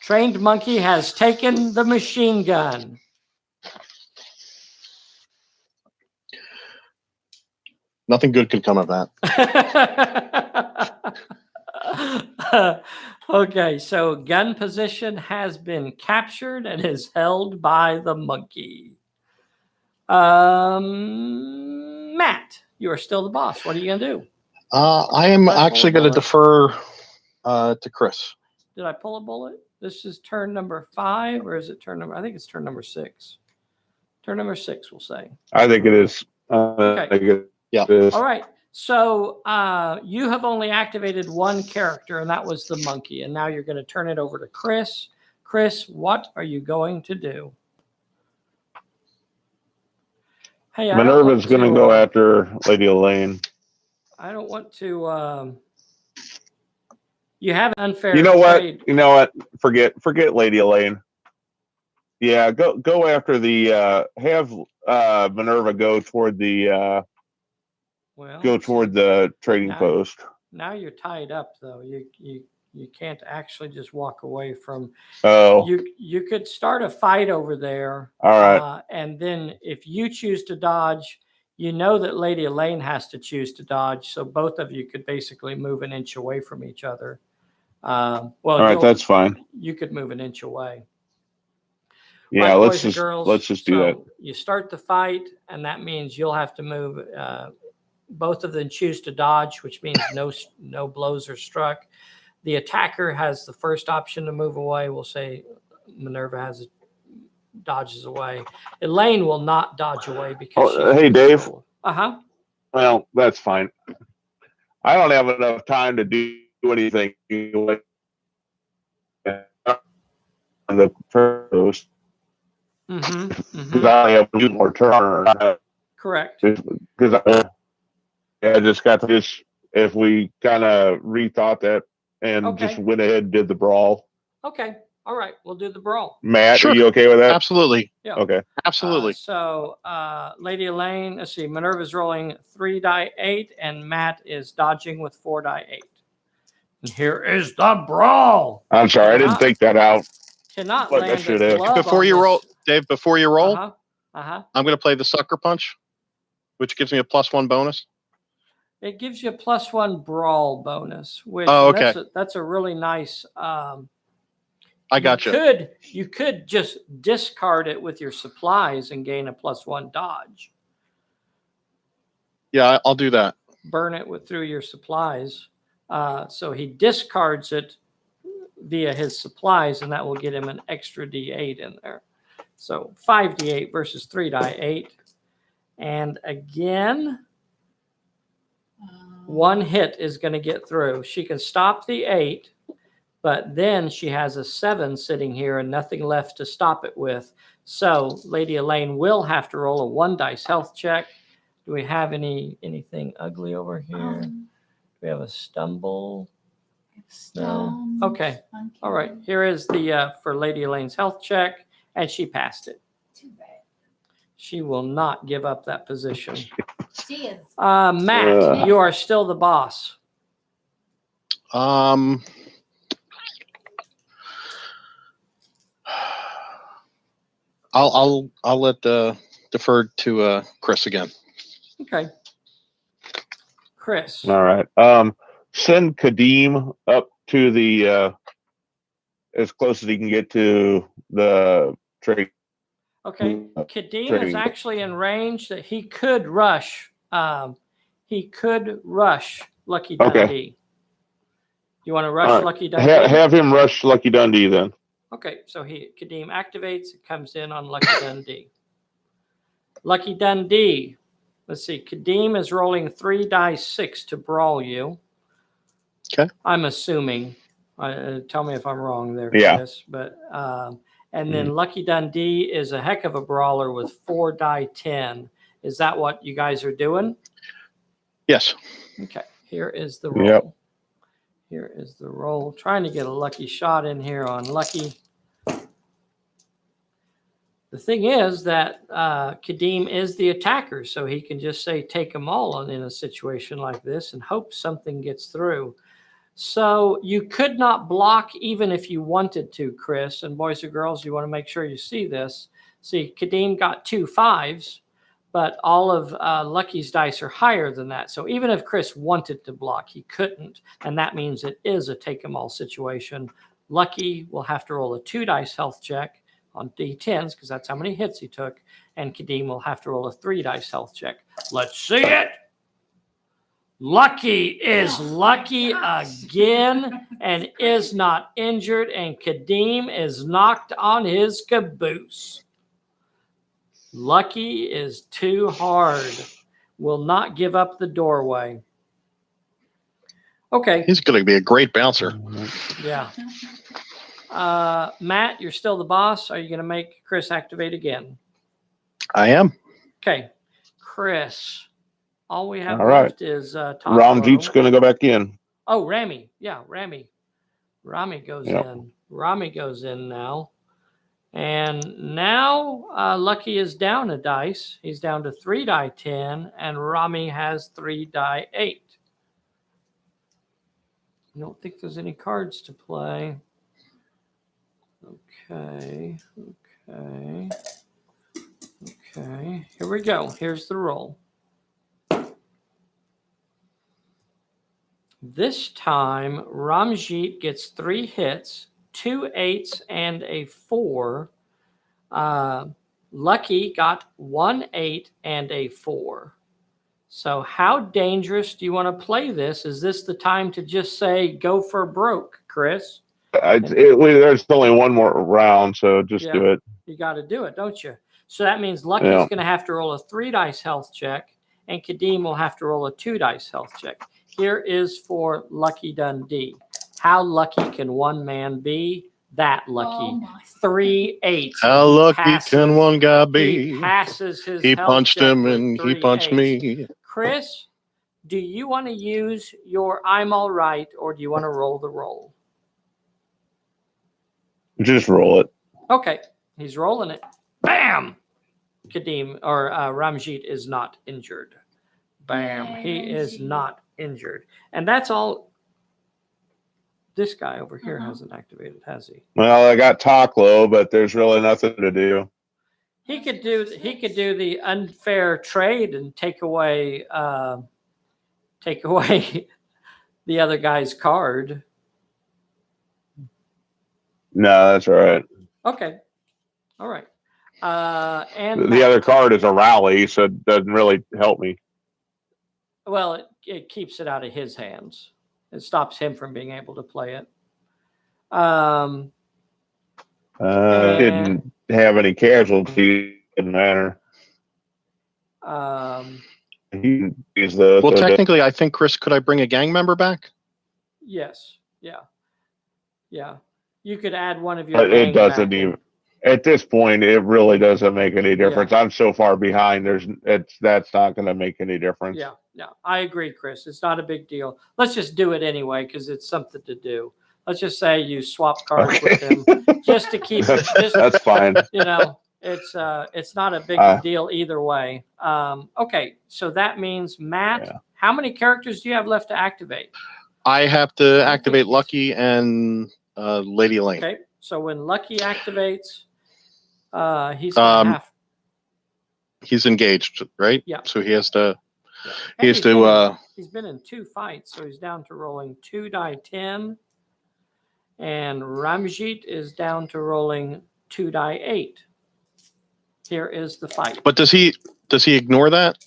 Trained monkey has taken the machine gun. Nothing good could come of that. Okay, so gun position has been captured and is held by the monkey. Matt, you are still the boss. What are you going to do? I am actually going to defer to Chris. Did I pull a bullet? This is turn number 5, or is it turn number? I think it's turn number 6. Turn number 6, we'll say. I think it is. Okay. Yeah. All right. So you have only activated 1 character, and that was the monkey. And now you're going to turn it over to Chris. Chris, what are you going to do? Hey, Minerva's going to go after Lady Elaine. I don't want to. You have an unfair. You know what? trade. You know what? Forget Lady Elaine. Yeah, go after the. Have Minerva go toward the. Go toward the trading post. Now you're tied up, though. You can't actually just walk away from. Oh. You could start a fight over there. All right. And then if you choose to dodge, you know that Lady Elaine has to choose to dodge. So both of you could basically move an inch away from each other. Well, all right, that's fine. You could move an inch away. Yeah, right, let's just do that. You start the fight, and that means you'll have to move. Both of them choose to dodge, which means no blows are struck. The attacker has the first option to move away. We'll say Minerva dodges away. Elaine will not dodge away because she's hey, Dave. Uh-huh. Well, that's fine. I don't have enough time to do anything. The first, because I have one more turn. Correct. Because I just got this. If we kind of rethought that and just went ahead and did the brawl. Okay. All right. We'll do the brawl. Matt, Sure. are you okay with that? Absolutely. Yeah. Okay. Absolutely. So, Lady Elaine, let's see, Minerva's rolling 3 die 8, and Matt is dodging with 4 die 8. And here is the brawl. I'm sorry, I didn't think that out. Cannot Like I land should a have. glove Before on you this. roll, Dave, before you roll, I'm going to play the sucker punch, which gives me a +1 bonus. It gives you a +1 brawl bonus, which that's a really nice. I got you. You could just discard it with your supplies and gain a +1 dodge. Yeah, I'll do that. Burn it through your supplies. So he discards it via his supplies, and that will get him an extra D8 in there. So 5 D8 versus 3 die 8. And again, 1 hit is going to get through. She can stop the 8, but then she has a 7 sitting here and nothing left to stop it with. So Lady Elaine will have to roll a 1 dice health check. Do we have anything ugly over here? Do we have a stumble? No. Okay. All right. Here is the for Lady Elaine's health check, and she passed it. Too bad. She will not give up that position. She is. Matt, you are still the boss. I'll let defer to Chris again. Okay. Chris. All right. Send Kadeem up to the as close as he can get to the trade. Okay. Kadeem is actually in range that he could rush. He could rush Lucky Dundee. Okay. You want to rush Lucky Dundee? Have him rush Lucky Dundee then. Okay, so Kadeem activates. It comes in on Lucky Dundee. Lucky Dundee. Let's see. Kadeem is rolling 3 die 6 to brawl you. Okay. I'm assuming. Tell me if I'm wrong there, Yeah. Chris. But and then Lucky Dundee is a heck of a brawler with 4 die 10. Is that what you guys are doing? Yes. Okay. Here is the roll. Yep. Here is the roll. Trying to get a lucky shot in here on Lucky. The thing is that Kadeem is the attacker, so he can just say take them all in a situation like this and hope something gets through. So you could not block even if you wanted to, Chris. And boys and girls, you want to make sure you see this. See, Kadeem got 2 5s, but all of Lucky's dice are higher than that. So even if Chris wanted to block, he couldn't. And that means it is a take them all situation. Lucky will have to roll a 2 dice health check on D10s because that's how many hits he took. And Kadeem will have to roll a 3 dice health check. Let's see it. Lucky is lucky again and is not injured, and Kadeem is knocked on his caboose. Lucky is too hard. Will not give up the doorway. Okay. He's going to be a great bouncer. Yeah. Matt, you're still the boss. Are you going to make Chris activate again? I am. Okay. Chris. All we have All right. left is Ramjeet's going to go back in. Oh, Rami. Yeah, Rami. Rami goes in. Rami goes in now. And now Lucky is down a dice. He's down to 3 die 10, and Rami has 3 die 8. I don't think there's any cards to play. Okay. Here we go. Here's the roll. This time, Ramjeet gets 3 hits, 2 8s, and a 4. Lucky got 1 8 and a 4. So how dangerous do you want to play this? Is this the time to just say go for broke, Chris? There's only one more round, so just do it. You got to do it, don't you? So that means Lucky's going to have to roll a 3 dice health check, and Kadeem will have to roll a 2 dice health check. Here is for Lucky Dundee. How lucky can one man be? That lucky. 3 8s. How lucky can one guy be? He passes his He health punched check him with and he 3 punched 8s. me. Chris, do you want to use your I'm all right, or do you want to roll the roll? Just roll it. Okay, he's rolling it. Bam! Kadeem or Ramjeet is not injured. Bam! He is not injured, and that's all. This guy over here hasn't activated, has he? Well, I got Taklo, but there's really nothing to do. He could do the unfair trade and take away the other guy's card. No, that's all right. Okay, all right. And The other card is a rally, so it doesn't really help me. Well, it keeps it out of his hands. It stops him from being able to play it. Didn't have any casualties. Didn't matter. He's Well, technically, I think, Chris, could I bring a gang member back? Yes. Yeah. You could add one of your. But it doesn't back even. At this point, it really doesn't make any difference. I'm so far behind. That's not going to make any difference. Yeah, I agree, Chris. It's not a big deal. Let's just do it anyway because it's something to do. Let's just say you swap cards with him just to keep it. That's fine. It's not a big deal either way. Okay, so that means Matt. Yeah. How many characters do you have left to activate? I have to activate Lucky and Lady Elaine. Okay, so when Lucky activates. He's gonna have. He's engaged, right? Yeah. So he has to. Yeah. He's been in 2 fights, so he's down to rolling 2 die 10, and Ramjeet is down to rolling 2 die 8. Here is the fight. But does he ignore that,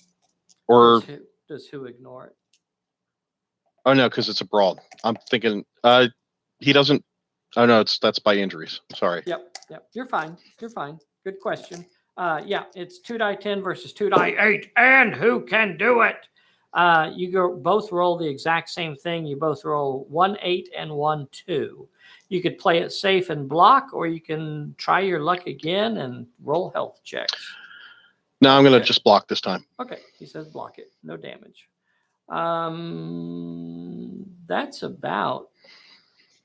or does who ignore it? Oh no, because it's a brawl. I'm thinking he doesn't. Oh no, that's by injuries. Sorry. Yep. You're fine. Good question. It's 2 die 10 versus 2 die 8, and who can do it? You both roll the exact same thing. You both roll 1 8 and 1 2. You could play it safe and block, or you can try your luck again and roll health checks. No, I'm gonna just block this time. Okay, he says block it, no damage. That's about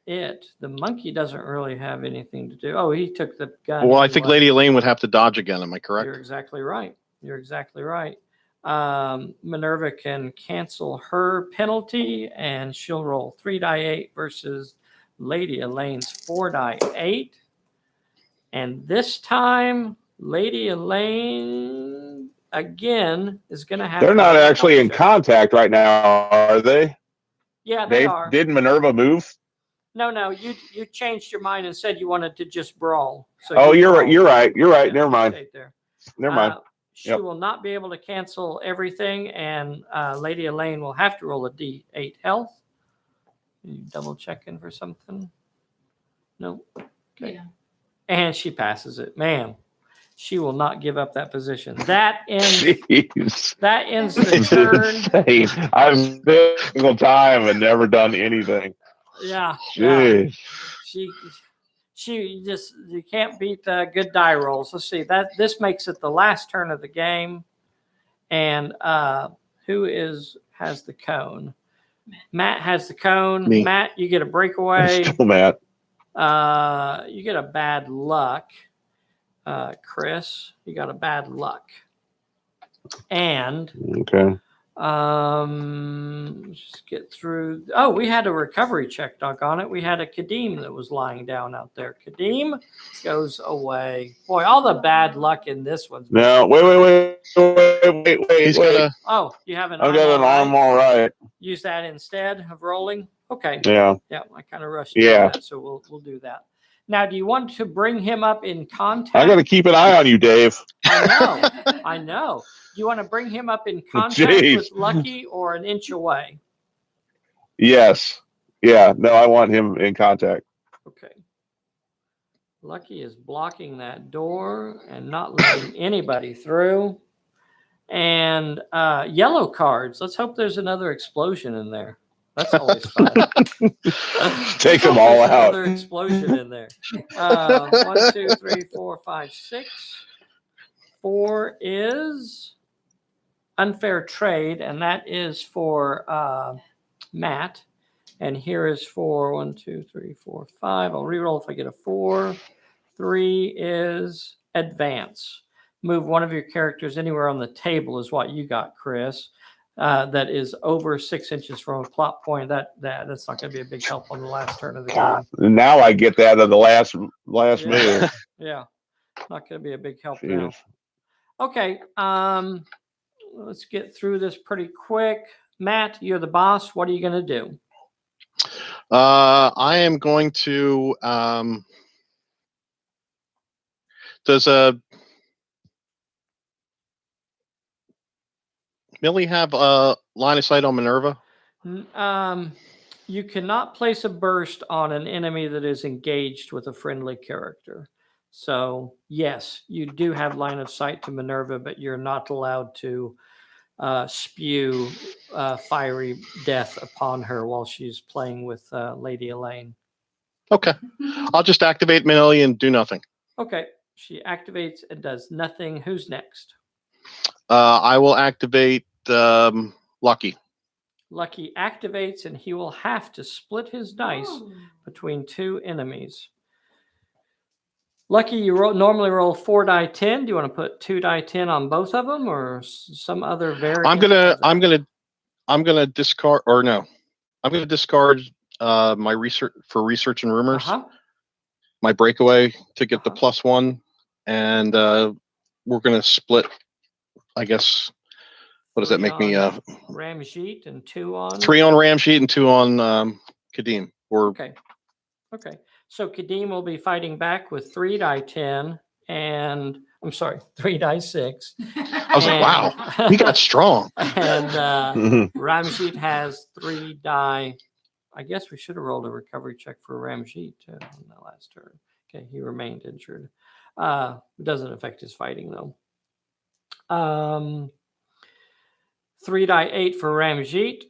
it. The monkey doesn't really have anything to do. Oh, he took the gun. Well, I think Lady Elaine would have to dodge again. Am I correct? You're exactly right. Minerva can cancel her penalty, and she'll roll 3 die 8 versus Lady Elaine's 4 die 8. And this time, Lady Elaine again is going to have. They're not actually in contact right now, are they? Yeah, they are. Did Minerva move? No, you changed your mind and said you wanted to just brawl. So you're right. Yeah, never mind. Never mind. She will not be able to cancel everything, and Lady Elaine will have to roll a D8 health. Are you double checking for something? No. Okay. Yeah. And she passes it. Man, she will not give up that position. That ends the turn. I've been a single time and never done anything. Yeah. Jeez. She just, you can't beat good die rolls. Let's see, this makes it the last turn of the game. And who has the cone? Matt has the cone. Me. Matt, you get a breakaway. Still Matt. You get a bad luck. Chris, you got a bad luck. And okay. Just get through. Oh, we had a recovery check, doggone it. We had a Kadeem that was lying down out there. Kadeem goes away. Boy, all the bad luck in this one. No, wait. Oh, you have an I've got an arm all right. Use that instead of rolling. Okay. Yeah. I kind of rushed. That, so we'll do that. Now, do you want to bring him up in contact? I got to keep an eye on you, Dave. I know. I know. Do you want to bring him up in contact Jeez. with Lucky or an inch away? Yes. Yeah. No, I want him in contact. Okay. Lucky is blocking that door and not letting anybody through. And yellow cards. Let's hope there's another explosion in there. That's always fun. Take them all out. Another explosion in there. 1, 2, 3, 4, 5, 6. 4 is unfair trade, and that is for Matt. And here is for 1, 2, 3, 4, 5. I'll reroll if I get a 4. 3 is advance. Move one of your characters anywhere on the table is what you got, Chris. That is over 6 inches from a plot point. That's not going to be a big help on the last turn of the game. Now I get that of the last move. Yeah, not going to be a big help Jeez. now. Okay, let's get through this pretty quick. Matt, you're the boss. What are you going to do? I am going to. Does Millie have a line of sight on Minerva? You cannot place a burst on an enemy that is engaged with a friendly character. So yes, you do have line of sight to Minerva, but you're not allowed to spew fiery death upon her while she's playing with Lady Elaine. Okay. I'll just activate Millie and do nothing. Okay. She activates and does nothing. Who's next? I will activate Lucky. Lucky activates, and he will have to split his dice between 2 enemies. Lucky, you normally roll 4 die 10. Do you want to put 2 die 10 on both of them, or some other variant? I'm gonna discard, or no, I'm gonna discard my research and rumors. My breakaway to get the +1, and we're gonna split. I guess. What does that make me? Ramjeet and 2 on. 3 on Ramjeet and 2 on Kadeem. Okay. So Kadeem will be fighting back with 3 die 10 and 3 die 6. I was like, wow, he got strong. And Ramjeet has 3 die. I guess we should have rolled a recovery check for Ramjeet on the last turn. Okay, he remained injured. It doesn't affect his fighting though. 3 die 8 for Ramjeet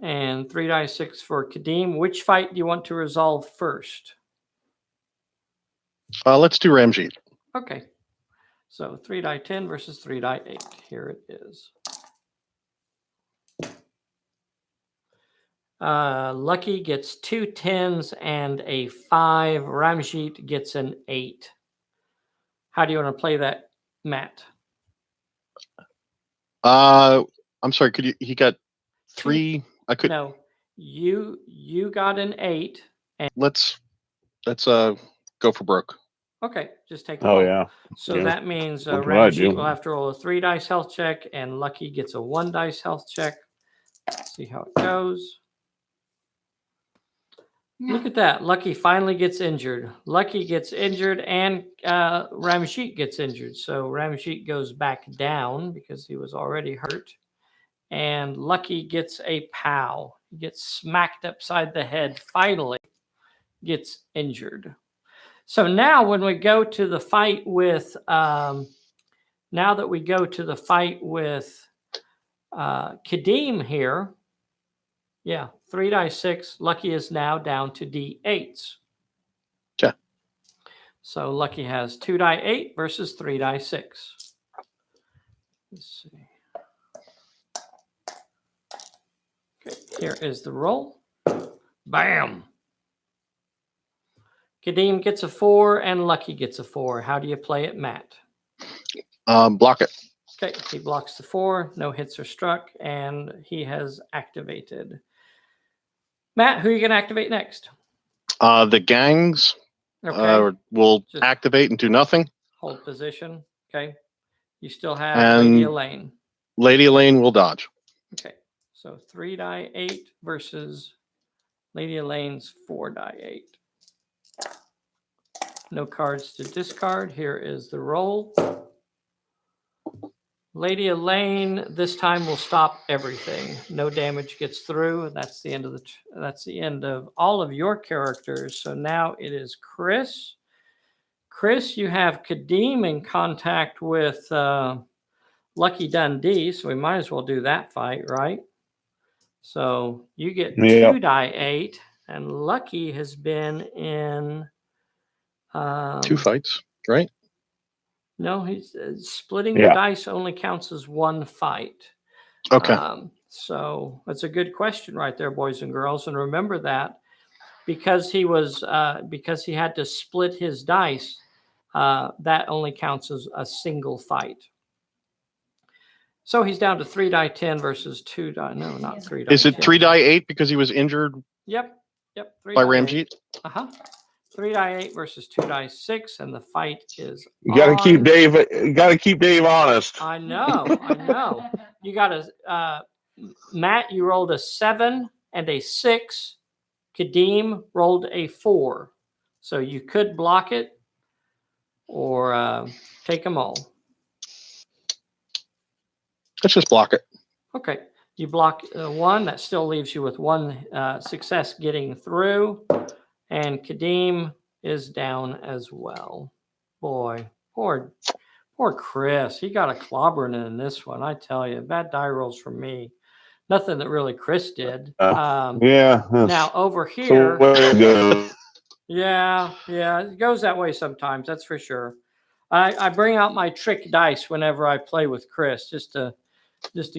and 3 die 6 for Kadeem. Which fight do you want to resolve first? Let's do Ramjeet. Okay. So 3 die 10 versus 3 die 8. Here it is. Lucky gets 2 10s and a 5. Ramjeet gets an 8. How do you want to play that, Matt? I'm sorry. Could you? He got 3. I could. No, you got an 8. And let's go for broke. Okay, just take. Yeah. So that means Ramjeet will have to roll a 3 dice health check, and Lucky gets a 1 dice health check. Let's see how it goes. Look at that. Lucky finally gets injured. Lucky gets injured and Ramjeet gets injured. So Ramjeet goes back down because he was already hurt. And Lucky gets a pow. He gets smacked upside the head. Finally gets injured. So now when we go to the fight with, Kadeem here, 3 die 6. Lucky is now down to D8s. Okay. So Lucky has 2 die 8 versus 3 die 6. Let's see. Okay, here is the roll. Bam. Kadeem gets a 4 and Lucky gets a 4. How do you play it, Matt? Block it. Okay, he blocks the 4. No hits are struck, and he has activated. Matt, who are you going to activate next? The gangs will activate and do nothing. Hold position. Okay. You still have Lady Elaine. Lady Elaine will dodge. Okay. So 3 die 8 versus Lady Elaine's 4 die 8. No cards to discard. Here is the roll. Lady Elaine this time will stop everything. No damage gets through. That's the end of that's the end of all of your characters. So now it is Chris. Chris, you have Kadeem in contact with Lucky Dundee, so we might as well do that fight, right? So you get 2 die 8, and Lucky has been in 2 fights, right? No, he's splitting the dice only counts as 1 fight. Okay. So that's a good question right there, boys and girls. And remember that because he was because he had to split his dice, that only counts as a single fight. So he's down to 3 die 10 versus 2 die. No, not 3 die. Is it 10. 3 die 8 because he was injured? Yep. 3 by die Ramjeet. 8. 3 die 8 versus 2 die 6, and the fight is. You got to keep Dave. You got to keep Dave honest. I know. You got to. Matt, you rolled a 7 and a 6. Kadeem rolled a 4, so you could block it or take them all. Let's just block it. Okay, you block 1. That still leaves you with 1 success getting through. And Kadeem is down as well. Boy, poor Chris. He got a clobbering in this one. I tell you, bad die rolls from me. Nothing that really Chris did. Now over here. Yeah, it goes that way sometimes. That's for sure. I bring out my trick dice whenever I play with Chris, just to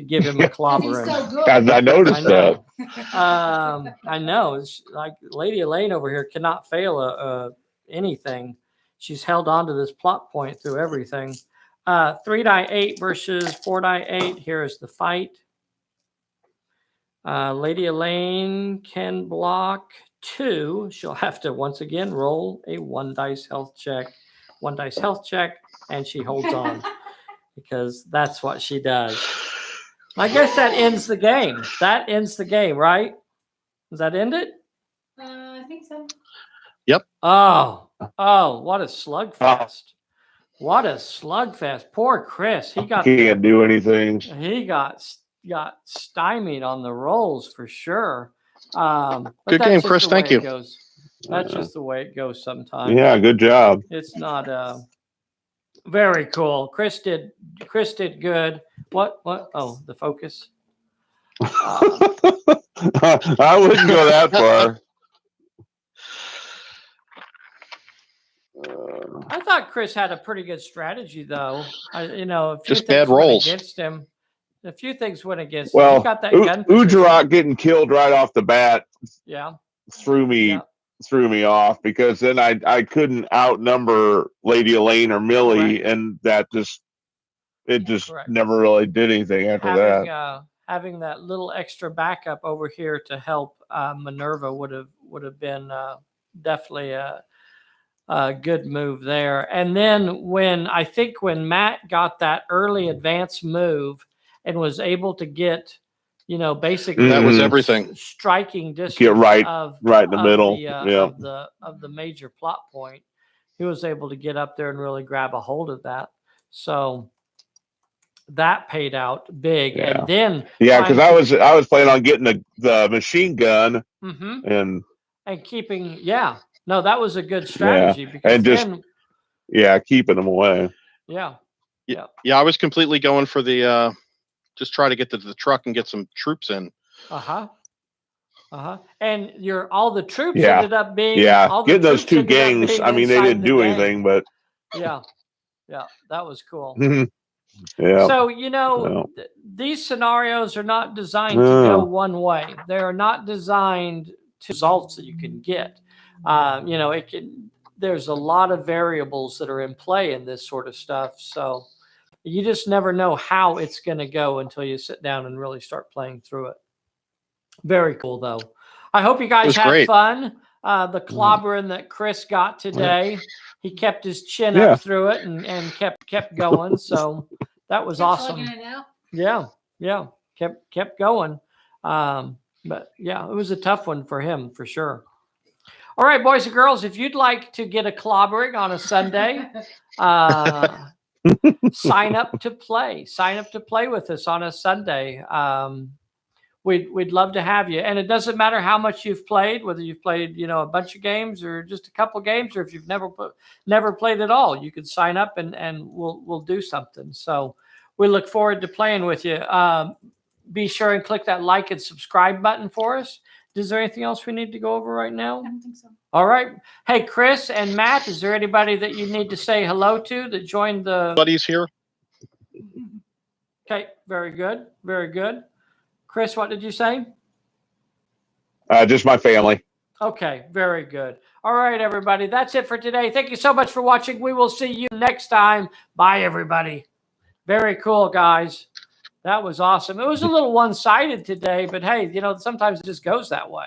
give him a clobbering. So I noticed that. I know. It's like Lady Elaine over here cannot fail anything. She's held on to this plot point through everything. 3 die 8 versus 4 die 8. Here is the fight. Lady Elaine can block 2. She'll have to once again roll a 1 dice health check. 1 dice health check, and she holds on because that's what she does. I guess that ends the game. That ends the game, right? Does that end it? I think so. Yep. Oh, what a slugfest. What a slugfest. Poor Chris. He can't do anything. He got stymied on the rolls for sure. Good game, Chris. Thank you. That's just the way it goes sometimes. Yeah, good job. It's not very cool. Chris did good. What? Oh, the focus. I wouldn't go that far. I thought Chris had a pretty good strategy, though. Just bad rolls against him. A few things went against him. Well, He got that gun position. Ujarak getting killed right off the bat. Yeah. Threw me off because then I couldn't outnumber Lady Elaine or Millie, and that just never really did anything after that. Having that little extra backup over here to help Minerva would have been definitely a good move there. And then when Matt got that early advance move and was able to get, basically that was everything. Striking distance. Get right in the middle of the major plot point. He was able to get up there and really grab a hold of that. So that paid out big. Yeah. And then because I was planning on getting the machine gun and keeping no, that was a good strategy because and just keeping them away. Yeah. I was completely going for the just try to get to the truck and get some troops in. And all the troops ended up being getting those 2 gangs. I mean, they didn't do anything, but yeah, that was cool. Yeah. So these scenarios are not designed to go one way. They are not designed to results that you can get. There's a lot of variables that are in play in this sort of stuff. So you just never know how it's going to go until you sit down and really start playing through it. Very cool, though. I hope you guys had fun. The clobbering that Chris got today, he kept his chin up through it and kept going. So that was awesome. Yeah. Kept going. But yeah, it was a tough one for him for sure. All right, boys and girls, if you'd like to get a clobbering on a Sunday, Sign up to play. Sign up to play with us on a Sunday. We'd love to have you. And it doesn't matter how much you've played, whether you've played, a bunch of games or just a couple games, or if you've never played at all, you could sign up and we'll do something. So we look forward to playing with you. Be sure and click that like and subscribe button for us. Is there anything else we need to go over right now? I don't think so. All right. Hey, Chris and Matt, is there anybody that you need to say hello to that joined the... Buddies here. Okay, very good. Very good. Chris, what did you say? Just my family. Okay, very good. All right, everybody. That's it for today. Thank you so much for watching. We will see you next time. Bye, everybody. Very cool, guys. That was awesome. It was a little one-sided today, but hey, sometimes it just goes that way.